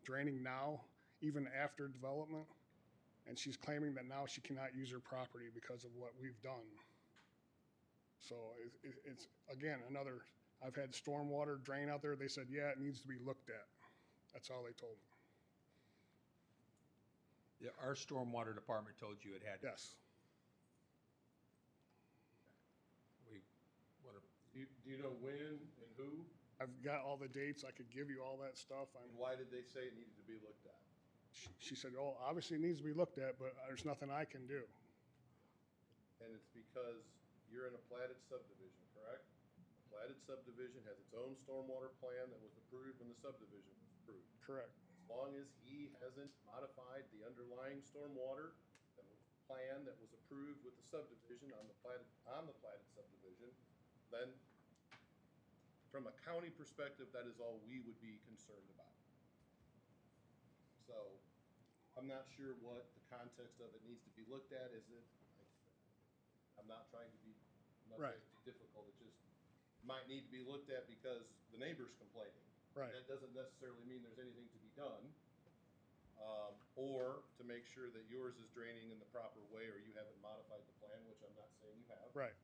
draining now, even after development. And she's claiming that now she cannot use her property because of what we've done. So it's again, I've had stormwater drain out there. They said, yeah, it needs to be looked at. That's all they told me. Yeah, our stormwater department told you it had. Yes. Do you know when and who? I've got all the dates. I could give you all that stuff. And why did they say it needed to be looked at? She said, oh, obviously it needs to be looked at, but there's nothing I can do. And it's because you're in a platted subdivision, correct? A platted subdivision has its own stormwater plan that was approved when the subdivision was approved. Correct. As long as he hasn't modified the underlying stormwater plan that was approved with the subdivision on the platted subdivision, then from a county perspective, that is all we would be concerned about. So I'm not sure what the context of it needs to be looked at. I'm not trying to be difficult. It just might need to be looked at because the neighbor's complaining. Right. That doesn't necessarily mean there's anything to be done. Or to make sure that yours is draining in the proper way or you haven't modified the plan, which I'm not saying you have. Right.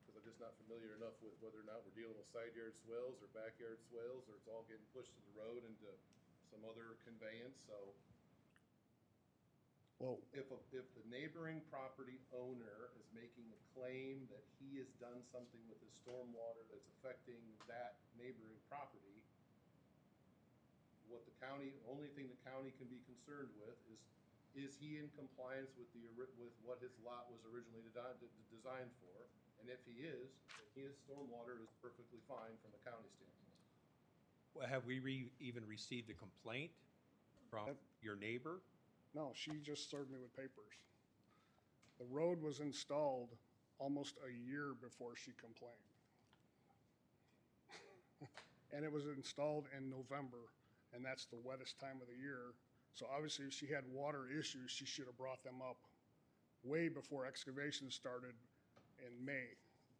Because I'm just not familiar enough with whether or not we're dealing with side yard swales or backyard swales, or it's all getting pushed to the road into some other conveyance. So well, if the neighboring property owner is making a claim that he has done something with his stormwater that's affecting that neighboring property, what the county, only thing the county can be concerned with is he in compliance with what his lot was originally designed for? And if he is, his stormwater is perfectly fine from a county standpoint. Well, have we even received a complaint from your neighbor? No, she just served me with papers. The road was installed almost a year before she complained. And it was installed in November, and that's the wettest time of the year. So obviously, if she had water issues, she should have brought them up way before excavation started in May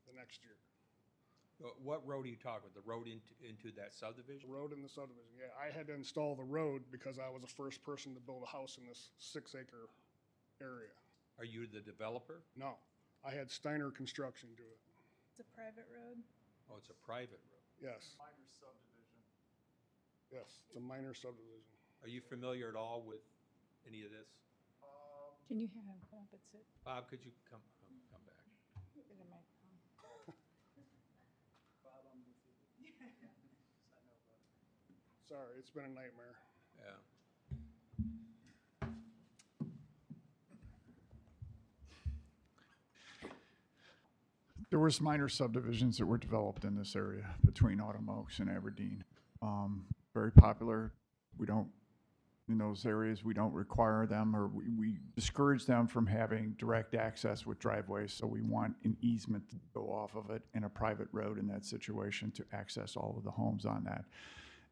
the next year. What road are you talking about? The road into that subdivision? The road in the subdivision, yeah. I had to install the road because I was the first person to build a house in this 6-acre area. Are you the developer? No, I had Steiner Construction do it. It's a private road. Oh, it's a private road. Yes. Minor subdivision. Yes, it's a minor subdivision. Are you familiar at all with any of this? Can you have him come up and sit? Bob, could you come back? Sorry, it's been a nightmare. Yeah. There was minor subdivisions that were developed in this area between Autumn Oaks and Aberdeen. Very popular. We don't, in those areas, we don't require them, or we discourage them from having direct access with driveways. So we want an easement to go off of it in a private road in that situation to access all of the homes on that.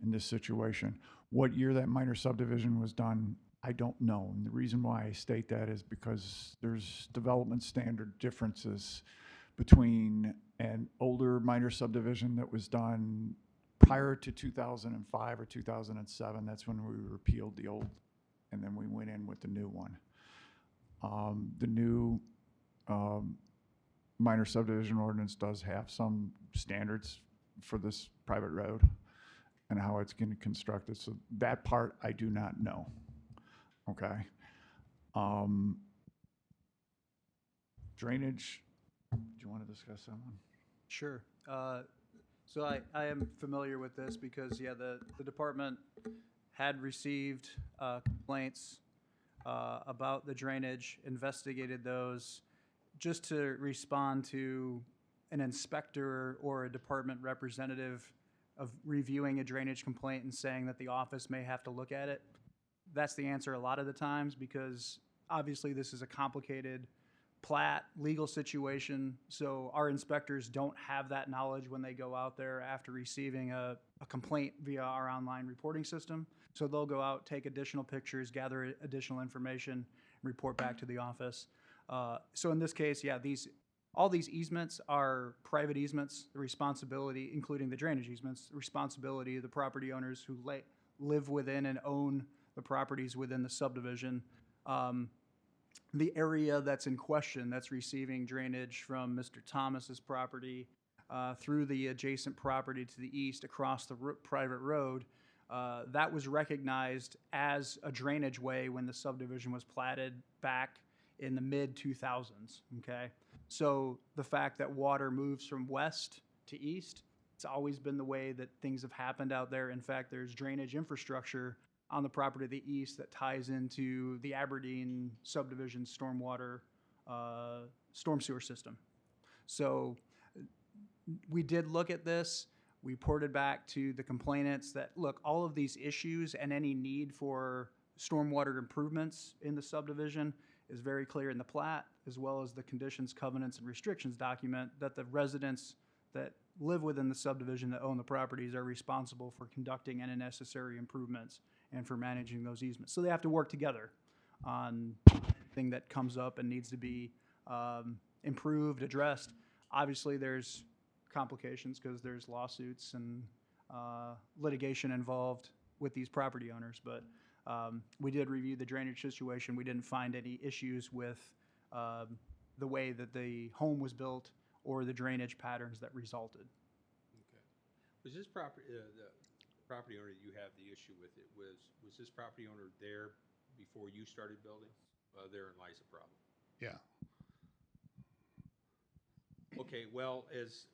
In this situation, what year that minor subdivision was done, I don't know. And the reason why I state that is because there's development standard differences between an older minor subdivision that was done prior to 2005 or 2007. That's when we repealed the old, and then we went in with the new one. The new minor subdivision ordinance does have some standards for this private road and how it's going to construct it. So that part I do not know. Okay. Drainage, do you want to discuss that one? Sure. So I am familiar with this because, yeah, the department had received complaints about the drainage, investigated those, just to respond to an inspector or a department representative of reviewing a drainage complaint and saying that the office may have to look at it. That's the answer a lot of the times, because obviously this is a complicated plat, legal situation, so our inspectors don't have that knowledge when they go out there after receiving a complaint via our online reporting system. So they'll go out, take additional pictures, gather additional information, and report back to the office. So in this case, yeah, all these easements are private easements, the responsibility, including the drainage easements, the responsibility of the property owners who live within and own the properties within the subdivision. The area that's in question, that's receiving drainage from Mr. Thomas's property through the adjacent property to the east across the private road, that was recognized as a drainage way when the subdivision was platted back in the mid-2000s, okay? So the fact that water moves from west to east, it's always been the way that things have happened out there. In fact, there's drainage infrastructure on the property to the east that ties into the Aberdeen subdivision stormwater, storm sewer system. So we did look at this. We reported back to the complainants that, look, all of these issues and any need for stormwater improvements in the subdivision is very clear in the plat, as well as the conditions, covenants, and restrictions document that the residents that live within the subdivision that own the properties are responsible for conducting any necessary improvements and for managing those easements. So they have to work together on anything that comes up and needs to be improved, addressed. Obviously, there's complications because there's lawsuits and litigation involved with these property owners, but we did review the drainage situation. We didn't find any issues with the way that the home was built or the drainage patterns that resulted. Okay. Was this property, the property owner you have the issue with it, was this property owner there before you started building? Therein lies the problem. Yeah. Okay, well, as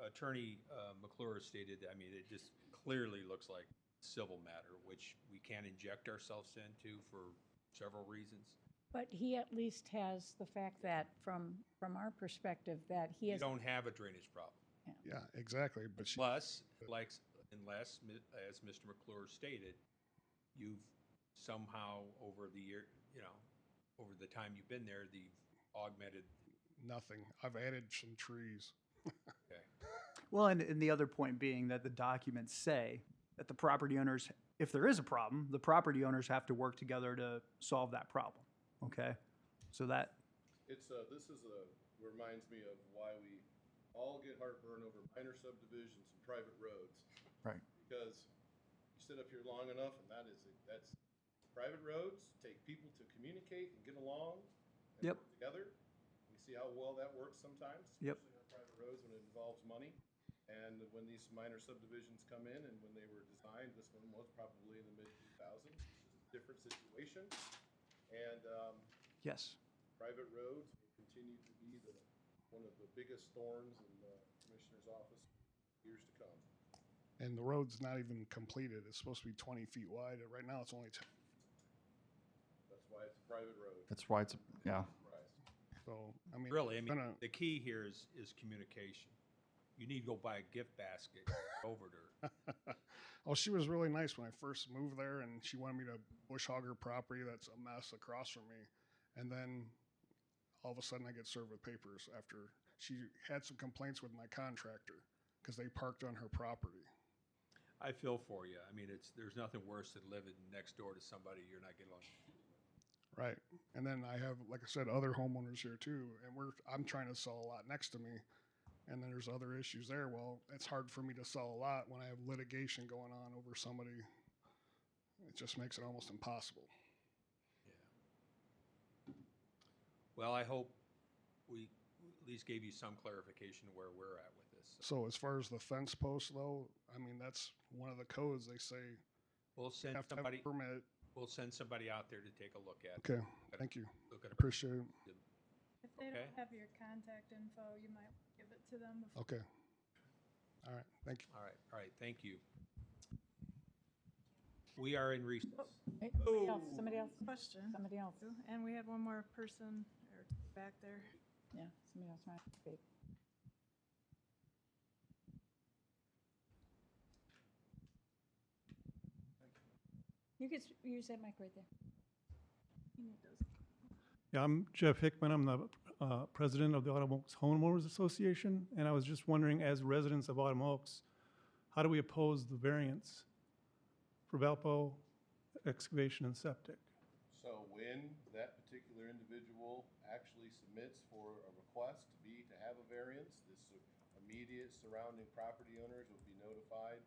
Attorney McClure stated, I mean, it just clearly looks like civil matter, which we can't inject ourselves into for several reasons. But he at least has the fact that, from our perspective, that he You has. don't have a drainage problem. Yeah, exactly. But she, Unless, as Mr. McClure stated, you've somehow over the year, over the time you've been there, the augmented. nothing. I've added some trees. Okay. Well, and the other point being that the documents say that the property owners, if there is a problem, the property owners have to work together to solve that problem, okay? So that. This reminds me of why we all get heartburn over minor subdivisions and private roads. Right. Because you sit up here long enough, and that's private roads take people to communicate and get along and Yep. work together. We see how well that works sometimes, Yep. especially on private roads when it involves money. And when these minor subdivisions come in, and when they were designed, this one was probably in the mid-2000s. This is a different situation. And Yes. private roads will continue to be one of the biggest thorns in the commissioner's office for years to come. And the road's not even completed. It's supposed to be 20 feet wide. Right now, it's only 10. That's why it's a private road. That's why it's, yeah. So, I mean, Really, I mean, gonna- the key here is communication. You need to go buy a gift basket over to her. Oh, she was really nice when I first moved there, and she wanted me to bush hog her property that's a mess across from me. And then all of a sudden I get served with papers after she had some complaints with my contractor because they parked on her property. I feel for you. I mean, there's nothing worse than living next door to somebody you're not getting along. Right. And then I have, like I said, other homeowners here too, and I'm trying to sell a lot next to me. And then there's other issues there. Well, it's hard for me to sell a lot when I have litigation going on over somebody. It just makes it almost impossible. Well, I hope we at least gave you some clarification where we're at with this. this. So as far as the fence posts though, I mean, that's one of the codes, they say. We'll send have to have a somebody, permit. we'll send somebody out there to take a look at it. Okay, Look at thank you. Look at it. Appreciate it. If they Okay. don't have your contact info, you might give it to them before. Okay. All right, thank you. All right, thank you. We are in recess. Somebody else? Question. Somebody else? And we had one more person or back there. Yeah, somebody else might speak. You could use that mic right there. Yeah, I'm Jeff Hickman. I'm the president of the Autumn Oaks Homeowners Association, and I was just wondering, as residents of Autumn Oaks, how do we oppose the variance for Valpo excavation and septic? So when that particular individual actually submits for a request to have a variance, this immediate surrounding property owners will be notified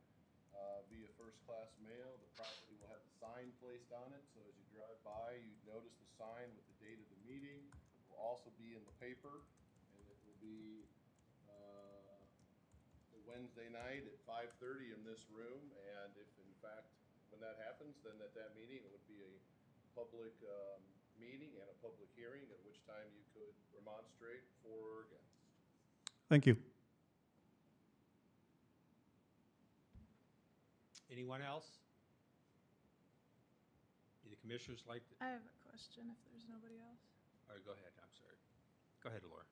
via first-class mail. The property will have a sign placed on it, so as you drive by, you notice the sign with the date of the meeting. It will also be in the paper, and it will be Wednesday night at 5:30 in this room. And if in fact, when that happens, then at that meeting, it would be a public meeting and a public hearing, at which time you could remonstrate for or against. Thank you. Anyone else? Do the commissioners like to? I have a question if there's nobody else. All right, go ahead. I'm sorry. Go ahead, Laura.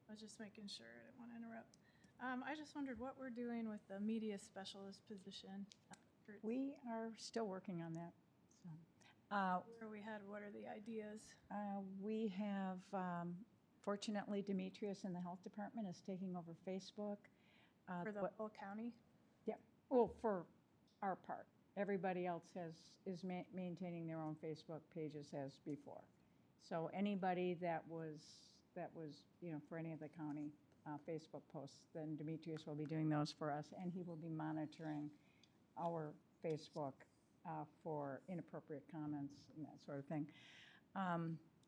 I was just making sure, I didn't want to interrupt. I just wondered what we're doing with the media specialist position. We are still working on that. So, Where are we headed? What are the ideas? we have, fortunately, Demetrius in the health department is taking over Facebook. For the whole county? Yeah, well, for our part. Everybody else is maintaining their own Facebook pages as before. So anybody that was, for any of the county Facebook posts, then Demetrius will be doing those for us, and he will be monitoring our Facebook for inappropriate comments and that sort of thing.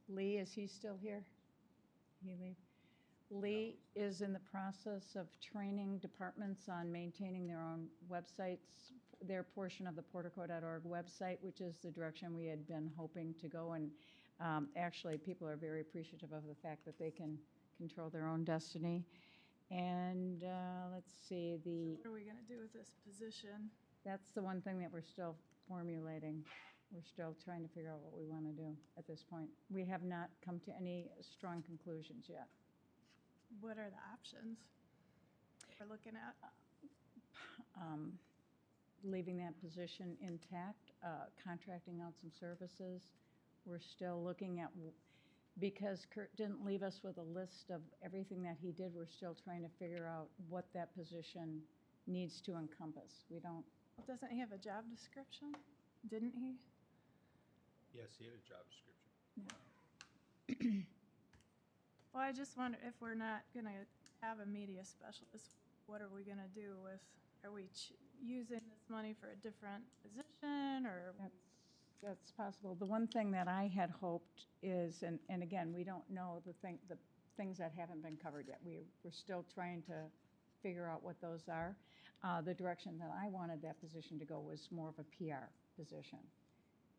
Lee, is he still here? He leave? Lee is in the process of training departments on maintaining their own websites, their portion of the portico.org website, which is the direction we had been hoping to go. And actually, people are very appreciative of the fact that they can control their own destiny. And let's see, What are we going to do with this position? that's the one thing that we're still formulating. We're still trying to figure out what we want to do at this point. We have not come to any strong conclusions yet. What are the options we're looking at? Leaving that position intact, contracting out some services. We're still looking at, because Kurt didn't leave us with a list of everything that he did, we're still trying to figure out what that position needs to encompass. We don't, Well, doesn't he have a job description? Didn't he? Yes, he had a job description. Well, I just wonder if we're not going to have a media specialist, what are we going to do with, are we using this money for a different position or? that's possible. The one thing that I had hoped is, and again, we don't know the things that haven't been covered yet. We're still trying to figure out what those are. The direction that I wanted that position to go was more of a PR position.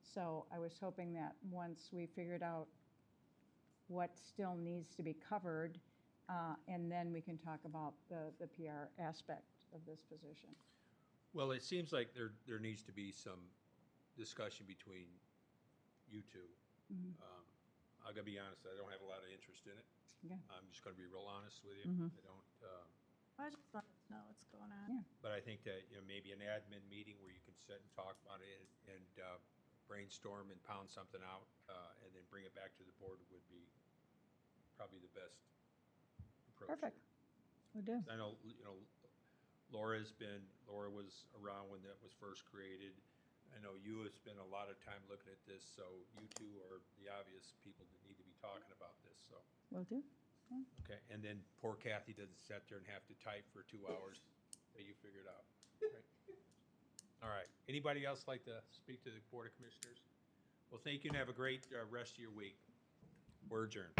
So I was hoping that once we figured out what still needs to be covered, and then we can talk about the PR aspect of this position. Well, it seems like there needs to be some discussion between you two. I gotta be honest, I don't have a lot of interest in it. Okay. I'm just gonna be real honest with you. Mhm. I don't, I just wanted to know what's going on. Yeah. but I think that, maybe an admin meeting where you can sit and talk about it and brainstorm and pound something out, and then bring it back to the board would be probably the best approach. Perfect. We do. I know, Laura was around when that was first created. I know you have spent a lot of time looking at this, so you two are the obvious people that need to be talking about this, so. Will do. Yeah. Okay, and then poor Kathy doesn't sit there and have to type for 2 hours that you figured out. Right? All right, anybody else like to speak to the Board of Commissioners? Well, thank you and have a great rest of your week. We're adjourned.